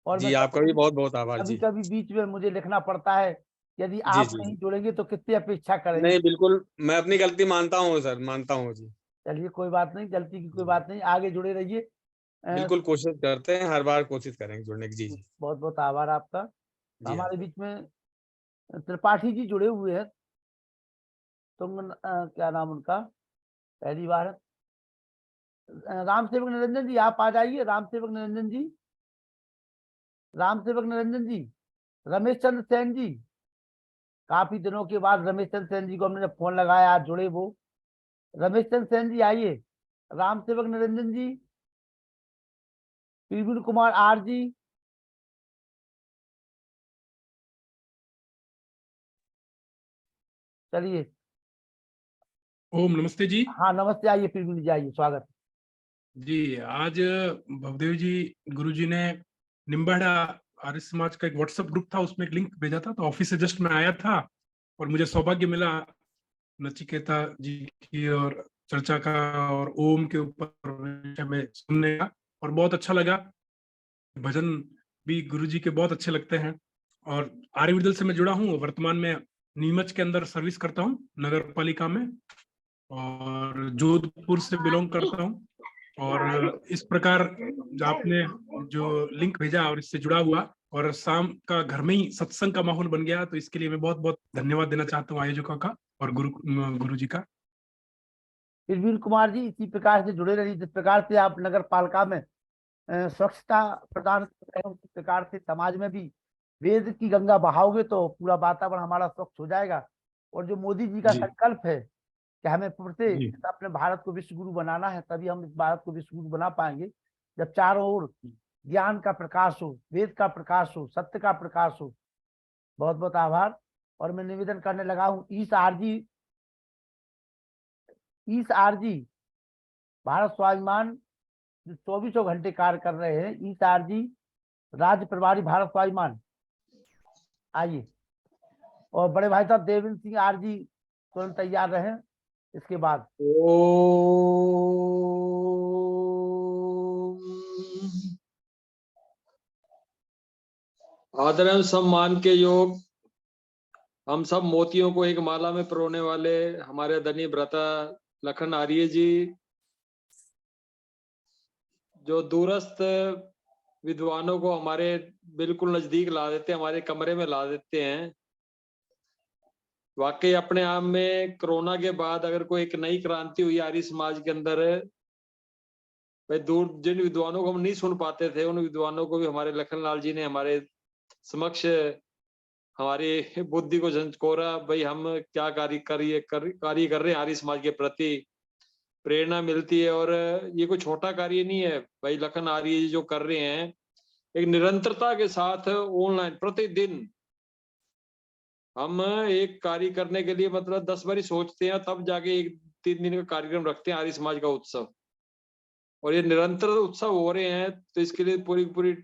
और जी आपका भी बहुत बहुत आभार कभी जी। कभी बीच में मुझे लिखना पड़ता है, यदि जी आप जी नहीं जुड़ेंगे तो कितनी अपेक्षा करेंगे। नहीं, बिल्कुल मैं अपनी गलती मानता हूँ सर, मानता हूँ जी। चलिए कोई बात नहीं, गलती की कोई बात नहीं, आगे जुड़े रहिए। बिल्कुल कोशिश करते हैं, हर बार कोशिश करेंगे जुड़ने की। जी जी बहुत बहुत आभार आपका। जी हमारे बीच में त्रिपाठी जी जुड़े हुए हैं, क्या नाम उनका, पहली बार है। राम सेवक निरंजन जी, आप आ जाइए। राम सेवक निरंजन जी, राम सेवक निरंजन जी, रमेश चंद्र सेन जी, काफी दिनों के बाद रमेश चंद्र सेन जी को हमने फोन लगाया, आज जुड़े वो। रमेश चंद्र सेन जी आइए। राम सेवक निरंजन जी, प्रवीण कुमार आर जी, चलिए। ओम नमस्ते जी। हाँ नमस्ते, आइए प्रवीण जी, आइए, स्वागत। जी आज भवदेव जी गुरु जी ने निम्बाड़ा आर्य समाज का एक व्हाट्सएप ग्रुप था, उसमें एक लिंक भेजा था, तो ऑफिस से जस्ट मैं आया था और मुझे सौभाग्य मिला नचिकेता जी की और चर्चा का और ओम के ऊपर विषय में सुनने का, और बहुत अच्छा लगा। भजन भी गुरु जी के बहुत अच्छे लगते हैं। और आर्य विदल से मैं जुड़ा हूँ, वर्तमान में नीमच के अंदर सर्विस करता हूँ नगर पालिका में, और जोधपुर से बिलोंग करता हूँ। और इस प्रकार आपने जो लिंक भेजा और इससे जुड़ा हुआ, और शाम का घर में ही सत्संग का माहौल बन गया, तो इसके लिए मैं बहुत बहुत धन्यवाद देना चाहता हूँ आयोजकों का और गुरु जी का। प्रवीण कुमार जी, इसी प्रकार से जुड़े रहिए, जिस प्रकार से आप नगर पालिका में स्वच्छता प्रदान कर रहे हैं, उसी प्रकार से समाज में भी वेद की गंगा बहाओगे तो पूरा वातावरण हमारा स्वच्छ हो जाएगा। और जो मोदी जी का संकल्प है कि हमें अपने भारत को विश्व गुरु बनाना है, तभी हम इस भारत को विश्व गुरु बना पाएंगे जब चारों ओर ज्ञान का प्रकाश हो, वेद का प्रकाश हो, सत्य का प्रकाश हो। बहुत बहुत आभार। और मैं निवेदन करने लगा हूँ, ईस आरजी भारत स्वाभिमान जो 24 घंटे कार्य कर रहे हैं, ईस आरजी राज्य प्रभारी भारत स्वाभिमान, आइए। और बड़े भाई साहब देवेंद्र सिंह आरजी तुरंत तैयार रहे। इसके बाद आदर एवं सम्मान के योग हम सब मोतियों को एक माला में पिरोने वाले हमारे धनी भ्राता लखन आर्य जी, जो दूरस्थ विद्वानों को हमारे बिल्कुल नजदीक ला देते हैं, हमारे कमरे में ला देते हैं। वाकई अपने आप में कोरोना के बाद अगर कोई एक नई क्रांति हुई आर्य समाज के अंदर, भाई दूर जिन विद्वानों को हम नहीं सुन पाते थे, उन विद्वानों को भी हमारे लखन लाल जी ने हमारे समक्ष हमारी बुद्धि को झंझोरा, भाई हम क्या कार्य कर रहे हैं आर्य समाज के प्रति, प्रेरणा मिलती है। और ये कोई छोटा कार्य नहीं है भाई, लखन आर्य जी जो कर रहे हैं एक निरंतरता के साथ ऑनलाइन प्रतिदिन हम एक कार्य करने के लिए मतलब 10 बारी सोचते हैं, तब जाके 1-3 दिन का कार्यक्रम रखते हैं आर्य समाज का उत्सव, और ये निरंतर उत्सव हो रहे हैं। तो इसके लिए पूरी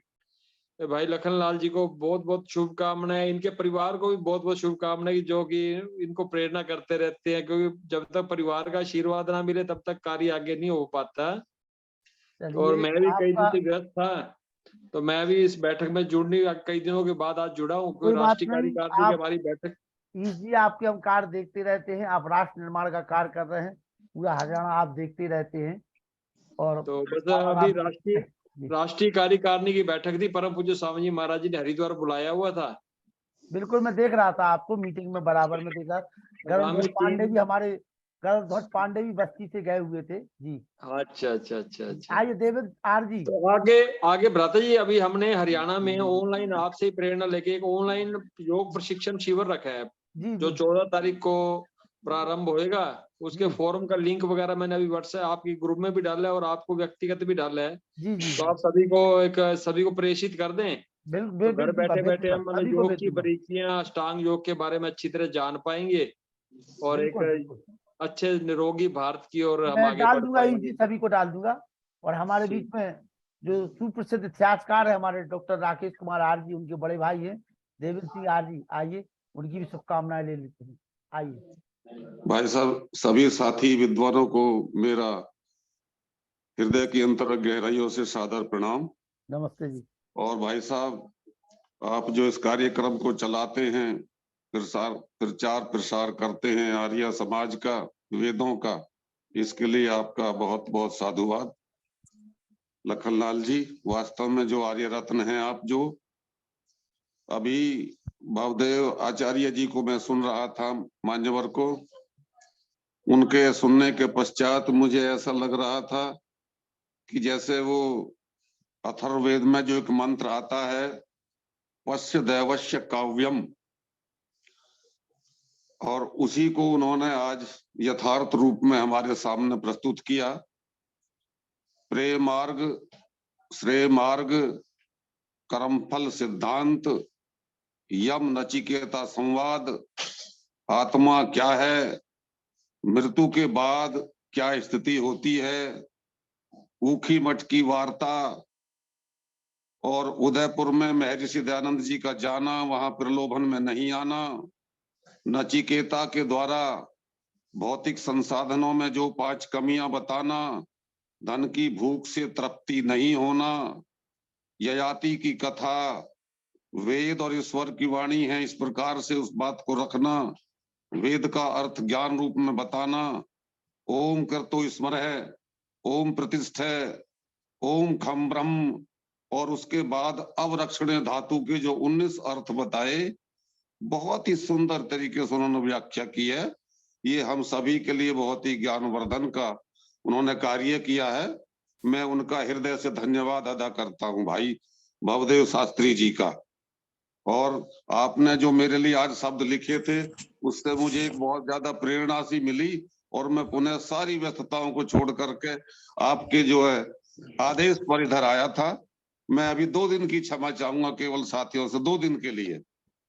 भाई लखन लाल जी को बहुत बहुत शुभकामनाएं, इनके परिवार को भी बहुत बहुत शुभकामनाएं, जो कि इनको प्रेरणा करते रहते हैं, क्योंकि जब तक परिवार का आशीर्वाद ना मिले तब तक कार्य आगे नहीं हो पाता। और मैं भी कई दिन से व्यस्त था, तो मैं भी इस बैठक में जुड़ने कई दिनों के बाद आज जुड़ा हूँ, कोई राष्ट्रीय कार्यकारिणी की हमारी बैठक। जी आपके हम कार्य देखते रहते हैं, आप राष्ट्र निर्माण का कार्य कर रहे हैं, पूरा हरियाणा आप देखते रहते हैं। और तो बस अभी राष्ट्रीय कार्यकारिणी की बैठक थी, परम पूज्य स्वामी जी महाराज जी ने हरिद्वार बुलाया हुआ था। बिल्कुल मैं देख रहा था आपको मीटिंग में, बराबर में देखा। गगन पांडे जी हमारे कल ध्वज पांडे भी बस्ती से गए हुए थे जी। अच्छा अच्छा अच्छा अच्छा। आइए देवेंद्र आर जी। तो आगे आगे भ्राता जी, अभी हमने हरियाणा में ऑनलाइन आपसे ही प्रेरणा लेके एक ऑनलाइन योग प्रशिक्षण शिविर रखा है जी जो जी 14 तारीख को प्रारंभ होएगा। उसके जी फॉर्म का लिंक वगैरह मैंने अभी व्हाट्सएप आपकी ग्रुप में भी डाला है और आपको व्यक्तिगत भी डाला है। जी जी तो आप सभी को प्रेषित कर दें। तो घर भेजूंगा बैठे बैठे भेजूंगा, हम मतलब सभी को योग की भेजूंगा। बारीकियां, अष्टांग योग के बारे में अच्छी तरह जान पाएंगे और एक बिल्कुल बिल्कुल, अच्छे निरोगी भारत की ओर हम मैं आगे डाल बढ़ दूंगा पाएंगे। इसी सभी को डाल दूंगा। और हमारे बीच ठीक। में जो सुप्रसिद्ध इतिहासकार है हमारे doctor Rakesh Kumar R G, उनके बड़े भाई हैं देवेंद्र सिंह आर जी, आइए उनकी भी शुभकामनाएं ले लेते हैं। आइए। भाई साहब, सभी साथी विद्वानों को मेरा हृदय की अंतर गहराइयों से सादर प्रणाम। नमस्ते जी। और भाई साहब, आप जो इस कार्यक्रम को चलाते हैं, प्रचार प्रसार करते हैं आर्य समाज का, वेदों का, इसके लिए आपका बहुत बहुत साधुवाद। लखनलाल जी, वास्तव में जो आर्य रत्न हैं आप, जो अभी भवदेव आचार्य जी को मैं सुन रहा था, मान्यवर को, उनके सुनने के पश्चात मुझे ऐसा लग रहा था कि जैसे वो अथर्ववेद में जो एक मंत्र आता है, पश्य दैवश्य काव्यम, और उसी को उन्होंने आज यथार्थ रूप में हमारे सामने प्रस्तुत किया। प्रेम मार्ग, श्रेय मार्ग, कर्मफल सिद्धांत, यम नचिकेता संवाद, आत्मा क्या है, मृत्यु के बाद क्या स्थिति होती है, ऊखी मठ की वार्ता, और उदयपुर में महर्षि दयानंद जी का जाना, वहां प्रलोभन में नहीं आना, नचिकेता के द्वारा भौतिक संसाधनों में जो 5 कमियां बताना, धन की भूख से तृप्ति नहीं होना, ययाति की कथा, वेद और ईश्वर की वाणी है, इस प्रकार से उस बात को रखना, वेद का अर्थ ज्ञान रूप में बताना, ओम कर्तो स्मर है, ओम प्रतिष्ठ है, ओम खम ब्रह्म, और उसके बाद अवरक्षण धातु के जो 19 अर्थ बताए, बहुत ही सुंदर तरीके से उन्होंने व्याख्या की है। ये हम सभी के लिए बहुत ही ज्ञानवर्धन का उन्होंने कार्य किया है। मैं उनका हृदय से धन्यवाद अदा करता हूं भाई भवदेव शास्त्री जी का। और आपने जो मेरे लिए आज शब्द लिखे थे, उससे मुझे एक बहुत ज्यादा प्रेरणा सी मिली, और मैं पुनः सारी व्यस्तताओं को छोड़ करके आपके जो है आदेश पर इधर आया था। मैं अभी 2 दिन की क्षमा चाहूंगा केवल साथियों से, 2 दिन के लिए,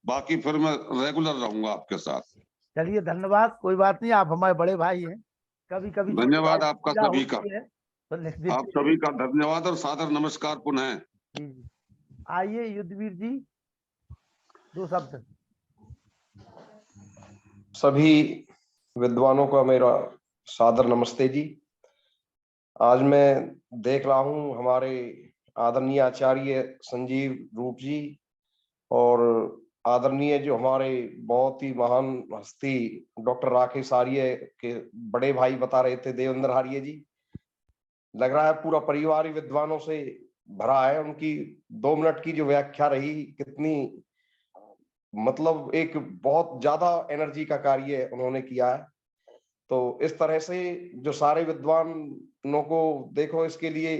बाकी फिर मैं रेगुलर रहूंगा आपके साथ। चलिए धन्यवाद, कोई बात नहीं, आप हमारे बड़े भाई हैं, कभी कभी धन्यवाद आपका सभी का, तो लिख देते आप सभी का धन्यवाद और सादर नमस्कार पुनः। जी जी। आइए युद्धवीर जी, 2 शब्द। सभी विद्वानों का मेरा सादर नमस्ते जी। आज मैं देख रहा हूं हमारे आदरणीय आचार्य संजीव रूप जी और आदरणीय जो हमारे बहुत ही महान हस्ती डॉक्टर राकेश आर्य के बड़े भाई बता रहे थे देवेंद्र आर्य जी, लग रहा है पूरा परिवार ही विद्वानों से भरा है। उनकी 2 मिनट की जो व्याख्या रही, कितनी मतलब एक बहुत ज्यादा एनर्जी का कार्य उन्होंने किया है। तो इस तरह से जो सारे विद्वानों को देखो, इसके लिए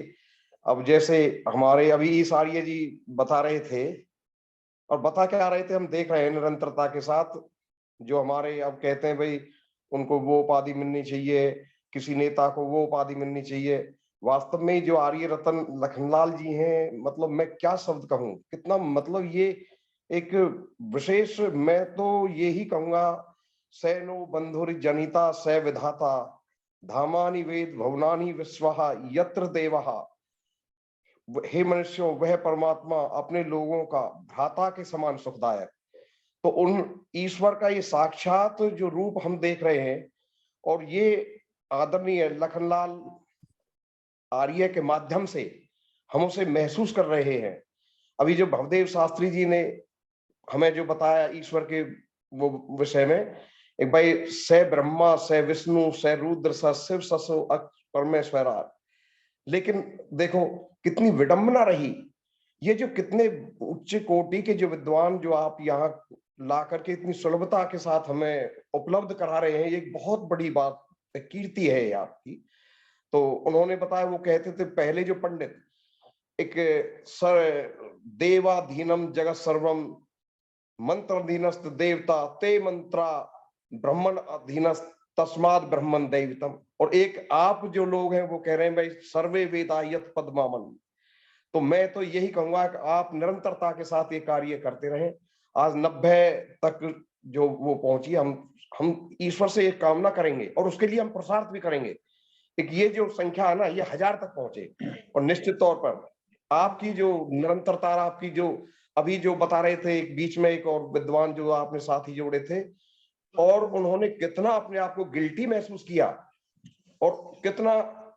अब जैसे हमारे अभी ईश आर्य जी बता रहे थे, और बता क्या रहे थे, हम देख रहे हैं निरंतरता के साथ जो हमारे अब कहते हैं भाई उनको वो उपाधि मिलनी चाहिए, किसी नेता को वो उपाधि मिलनी चाहिए। वास्तव में जो आर्य रतन लखनलाल जी हैं, मतलब मैं क्या शब्द कहूं, कितना मतलब ये एक विशेष, मैं तो यही कहूंगा, सैनो बंधुर जनिता स विधाता, धामानि वेद भवनानि विश्वहा यत्र देवः। हे मनुष्यों, वह परमात्मा अपने लोगों का भ्राता के समान सुखदायक। तो उन ईश्वर का ये साक्षात जो रूप हम देख रहे हैं, और ये आदरणीय लखनलाल आर्य के माध्यम से हम उसे महसूस कर रहे हैं। अभी जो भवदेव शास्त्री जी ने हमें जो बताया ईश्वर के वो विषय में, एक भाई स ब्रह्मा स विष्णु स रुद्र स शिव ससो परमेश्वरा। लेकिन देखो कितनी विडंबना रही, ये जो कितने उच्च कोटि के जो विद्वान जो आप यहाँ ला करके इतनी सुलभता के साथ हमें उपलब्ध करा रहे हैं, ये एक बहुत बड़ी बात कीर्ति है ये आपकी। तो उन्होंने बताया, वो कहते थे पहले जो पंडित, एक सर देवाधीनम जगत सर्वम मंत्राधीनस्त देवता ते मंत्रा ब्राह्मण अधीनस्त तस्माद ब्रह्मण दैवतम। और एक आप जो लोग हैं वो कह रहे हैं भाई सर्वे वेदायत पद्मावन। तो मैं तो यही कहूंगा कि आप निरंतरता के साथ ये कार्य करते रहें। आज 90 तक जो वो पहुंची, हम ईश्वर से एक कामना करेंगे और उसके लिए हम पुरुषार्थ भी करेंगे। एक ये जो संख्या है ना, ये 1000 तक पहुंचे। और निश्चित तौर पर आपकी जो निरंतरता, आपकी जो अभी जो बता रहे थे, एक बीच में एक और विद्वान जो आपने साथी जोड़े थे, और उन्होंने कितना अपने आप को गिल्टी महसूस किया और कितना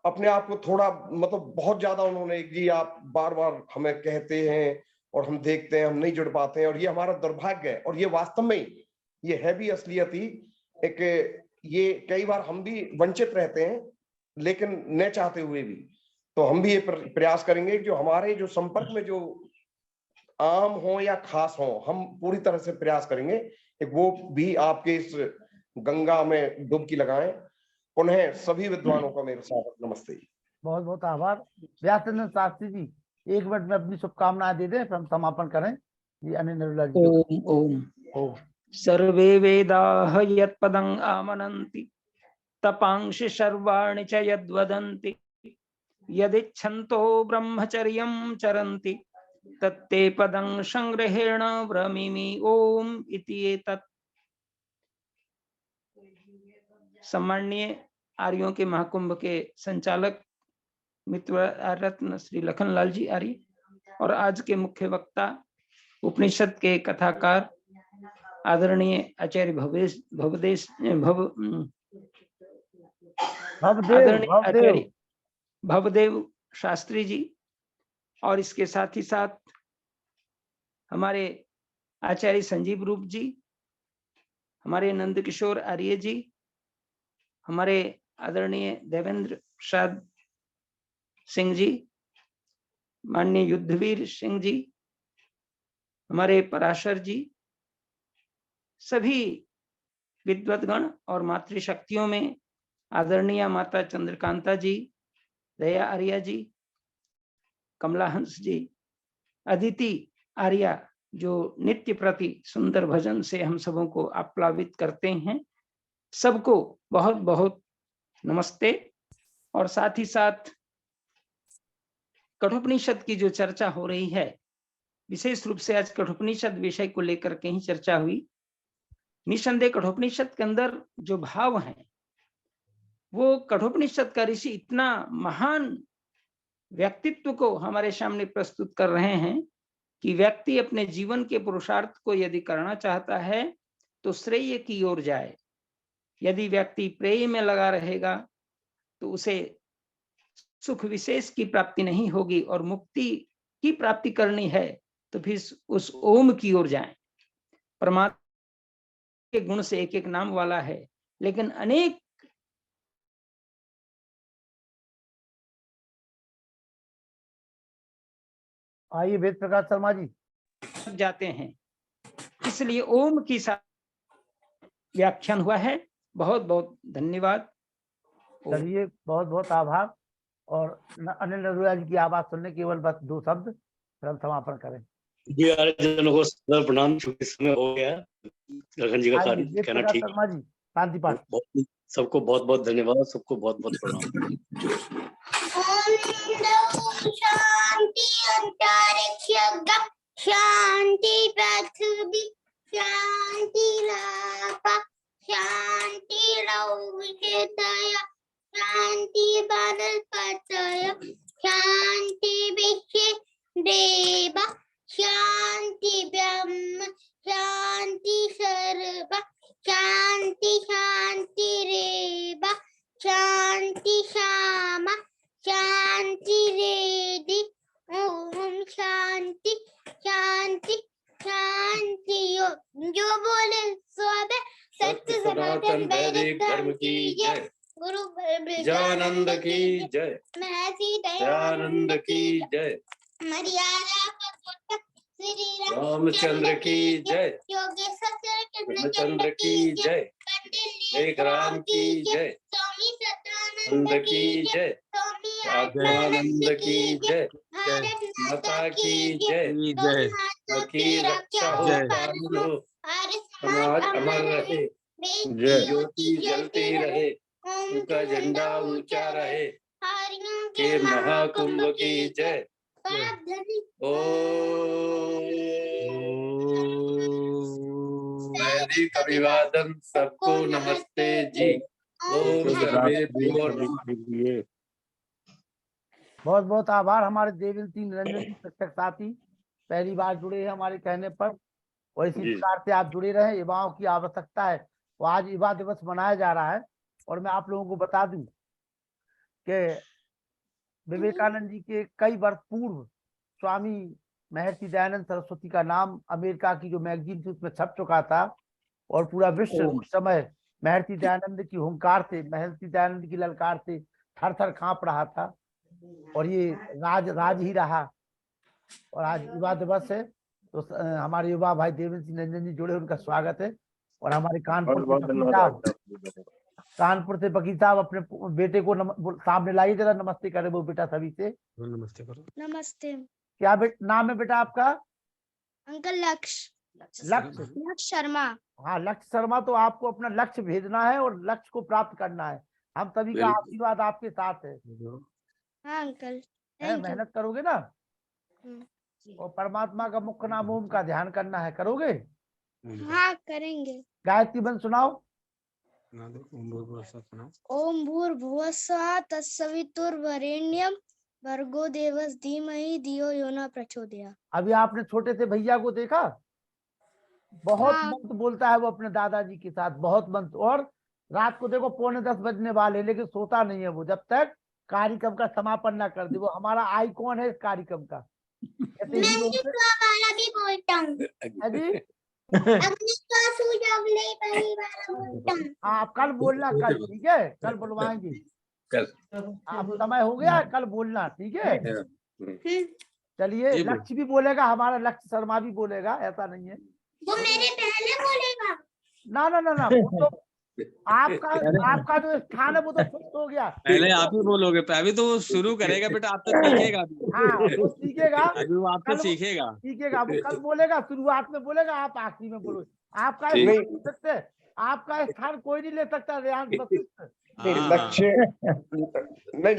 अपने आप को थोड़ा मतलब बहुत ज्यादा उन्होंने, जी आप बार बार हमें कहते हैं और हम देखते हैं, हम नहीं जुड़ पाते हैं, और ये हमारा दुर्भाग्य है। और ये वास्तव में ये है भी असलियत ही एक, ये कई बार हम भी वंचित रहते हैं लेकिन न चाहते हुए भी। तो हम भी ये प्रयास करेंगे जो हमारे जो संपर्क में जो आम हो या खास हो, हम पूरी तरह से प्रयास करेंगे कि वो भी आपके इस गंगा में डुबकी लगाएं। पुनः सभी विद्वानों का मेरे साथ नमस्ते। बहुत बहुत आभार। व्यासचंद्र शास्त्री जी, 1 मिनट में अपनी शुभकामनाएं दे दें, फिर हम समापन करें। जी अनिल नरूला जी। ओम ओम ओम। सर्वे वेदाः यत्पदं आमनन्ति तपांसि सर्वाणि च यद्वदन्ति यदिच्छन्तो ब्रह्मचर्यं चरन्ति तत्ते पदं संग्रहेण ब्रवीमि ओम इति एतत्। सम्माननीय आर्यों के महाकुंभ के संचालक मित्र रत्न श्री लखनलाल जी आर्य और आज के मुख्य वक्ता उपनिषद के कथाकार आदरणीय आचार्य भवदेव शास्त्री जी, और इसके साथ ही साथ हमारे आचार्य संजीव रूप जी, हमारे नंद किशोर आर्य जी, हमारे आदरणीय देवेंद्र प्रसाद सिंह जी, माननीय युद्धवीर सिंह जी, हमारे पराशर जी, सभी विद्वद्गण और मातृशक्तियों में आदरणीय माता चंद्रकांता जी, दया आर्या जी, कमला हंस जी, अदिति आर्या जो नित्य प्रति सुंदर भजन से हम सबों को आप्लावित करते हैं, सबको बहुत बहुत नमस्ते। और साथ ही साथ कठोपनिषद की जो चर्चा हो रही है, विशेष रूप से आज कठोपनिषद विषय को लेकर के ही चर्चा हुई। निसंदेह कठोपनिषद के अंदर जो भाव हैं, वो कठोपनिषद का ऋषि इतना महान व्यक्तित्व को हमारे सामने प्रस्तुत कर रहे हैं कि व्यक्ति अपने जीवन के पुरुषार्थ को यदि करना चाहता है तो श्रेय की ओर जाए। यदि व्यक्ति प्रेय में लगा रहेगा तो उसे सुख विशेष की प्राप्ति नहीं होगी, और मुक्ति की प्राप्ति करनी है तो फिर उस ओम की ओर जाएं। परमात्मा के गुण से एक एक नाम वाला है, लेकिन अनेक आइए वेद प्रकाश शर्मा जी जाते हैं, इसलिए ओम की साथ व्याख्यान हुआ है। बहुत बहुत धन्यवाद। चलिए बहुत बहुत आभार। और अनिल नरूला जी की आवाज सुनने केवल बस 2 शब्द, फिर हम समापन करें। जी आर्यजनों को सदर प्रणाम, चूंकि समय हो गया, लखन जी का कार्य कहना ठीक शर्मा जी शांति पाठ। सबको बहुत बहुत धन्यवाद, सबको बहुत बहुत प्रणाम। शांति अंतरिक्ष शांति पृथ्वी शांति लापा शांति रौषधया शांति बादल पतय शांति विश्व देवा शांति ब्रह्म शांति सर्व शांति शांति रेवा शांति श्यामा शांति रेदि ओम शांति शांति शांति। जो बोले सब सत्य सनातन वैदिक धर्म की जय। गुरु ब्रह्मानंद की जय। महर्षि दयानंद की जय। मर्यादा श्री रामचंद्र की जय। योगेश्वर कृष्णचंद्र की जय। पंडित मेघराम की जय। स्वामी आत्मानंद की जय, स्वामी आत्मानंद की जय, भारत माता की जय, गौ माता की रक्षा हो, पालन हो, आर्य समाज अमर रहे, ज्योति जलती रहे, उनका झंडा ऊंचा रहे, हारियों के महाकुंभ की जय। वैदिक अभिवादन सबको नमस्ते जी। ओम सर्वेभ्यो नमः। बहुत बहुत आभार हमारे देविंती निरंजन जी शिक्षक साथी, पहली बार जुड़े हैं हमारे कहने पर, और इसी प्रकार से आप जुड़े रहे। युवाओं की आवश्यकता है, तो आज युवा दिवस मनाया जा रहा है। और मैं आप लोगों को बता दूं कि विवेकानंद जी के कई वर्ष पूर्व स्वामी महर्षि दयानंद सरस्वती का नाम अमेरिका की जो मैगजीन थी उसमें छप चुका था, और पूरा विश्व उस समय महर्षि दयानंद की हुंकार से, महर्षि दयानंद की ललकार से थर थर कांप रहा था, और ये राज ही रहा। और आज युवा दिवस है, तो हमारे युवा भाई देवेंद्र निरंजन जी जुड़े, उनका स्वागत है। और हमारे कानपुर से बकीर साहब अपने बेटे को सामने लाइए जरा, नमस्ते करे वो बेटा सभी से। नमस्ते करो। नमस्ते। क्या नाम है बेटा आपका? अंकल लक्ष्य शर्मा। हाँ लक्ष्य शर्मा, तो आपको अपना लक्ष्य भेजना है और लक्ष्य को प्राप्त करना है। हम सभी का आशीर्वाद आपके साथ है। हाँ अंकल, मेहनत करोगे ना, और परमात्मा का मुख्य नाम ओम का ध्यान करना है, करोगे? हाँ करेंगे। गायत्री मंत्र सुनाओ। ओम भूर्भुवः स्वः तत्सवितुर्वरेण्यं भर्गो देवस्य धीमहि धियो यो न प्रचोदयात्। अभी आपने छोटे से भैया को देखा, बहुत मंत्र बोलता है वो अपने दादाजी के साथ, बहुत मंत्र। और रात को देखो 9:45 बजने वाले, लेकिन सोता नहीं है वो जब तक कार्यक्रम का समापन ना कर दे। वो हमारा आइकॉन है इस कार्यक्रम का। मैं वाला भी बोलता हूँ। आप कल बोलना, कल ठीक है, कल बुलवाएंगे। आप समय हो गया, कल बोलना, ठीक है। चलिए, लक्ष्य भी बोलेगा, हमारा लक्ष्य शर्मा भी बोलेगा, ऐसा नहीं है। वो मेरे पहले बोलेगा। ना ना ना ना, वो तो आपका जो स्थान है वो तो फिक्स हो गया। पहले आप ही बोलोगे, अभी तो वो शुरू करेगा बेटा, आप तो सीखेगा। हाँ वो सीखेगा, अभी वो आपको सीखेगा। वो कल बोलेगा, शुरुआत में बोलेगा, आप आखिरी में बोलोगे। आपका सकते, आपका स्थान कोई नहीं ले सकता।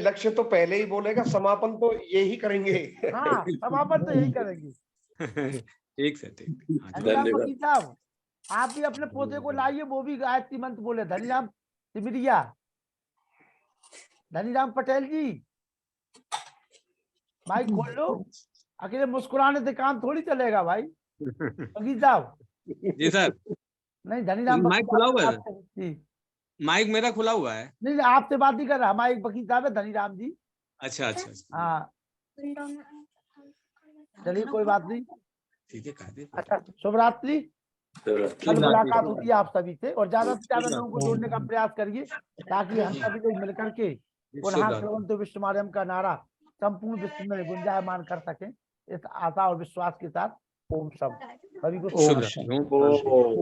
लक्ष्य तो पहले ही बोलेगा, समापन तो यही करेंगे। हाँ समापन तो यही करेंगे। ठीक से ठीक। साहब आप भी अपने पोते को लाइए, वो भी गायत्री मंत्र बोले। धनीराम सिमरिया, धनीराम पटेल जी भाई खोल लो, अकेले मुस्कुराने से काम थोड़ी चलेगा भाई। बकीर साहब जी सर। नहीं धनीराम माइक खुला हुआ है, माइक मेरा खुला हुआ है। नहीं आपसे बात नहीं कर रहा, हमारे एक बकीर साहब है धनीराम जी। अच्छा अच्छा हाँ चलिए कोई बात नहीं, ठीक है। अच्छा शुभ रात्रि। कल मुलाकात होती है आप सभी से, और ज्यादा से ज्यादा लोगों को जोड़ने का प्रयास करिए, ताकि हम सभी लोग मिलकर के पुनः सर्वंतो विश्वमार्यम का नारा संपूर्ण विश्व में गुंजायमान कर सके, इस आशा और विश्वास के साथ। ओम शब्द सभी को।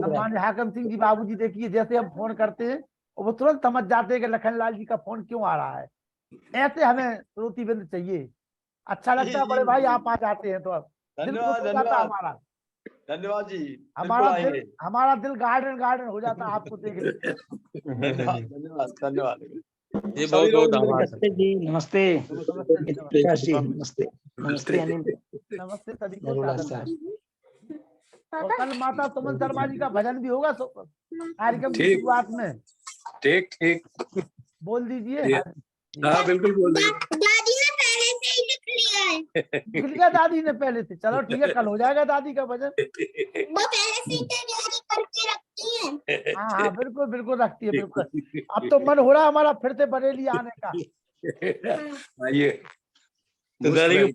सम्मान्य हाकम सिंह जी बाबूजी, देखिए जैसे हम फोन करते हैं वो तुरंत समझ जाते हैं कि लखनलाल जी का फोन क्यों आ रहा है। ऐसे हमें श्रोतिबिंद चाहिए। अच्छा लगता है बड़े भाई, आप आ जाते हैं तो अब दिल खुश हो जाता हमारा। धन्यवाद जी, हमारा दिल गार्डन हो जाता है आपको देख के। धन्यवाद। ये बहुत बहुत आभार जी। नमस्ते नमस्ते नमस्ते सभी को। और कल माता सुमन शर्मा जी का भजन भी होगा कार्यक्रम की शुरुआत में। ठीक बोल दीजिए। हाँ बिल्कुल बोल दीजिए। दादी ने पहले से ही लिख लिया है। लिख लिया दादी ने पहले से, चलो ठीक है, कल हो जाएगा दादी का भजन। वो पहले से ही तैयारी करके रखती है। हाँ बिल्कुल बिल्कुल रखती है, बिल्कुल। अब तो मन हो रहा है हमारा फिर से बरेली आने का। आइए। चलिए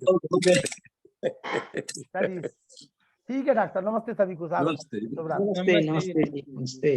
ठीक है डॉक्टर, नमस्ते सभी को। नमस्ते। नमस्ते नमस्ते नमस्ते।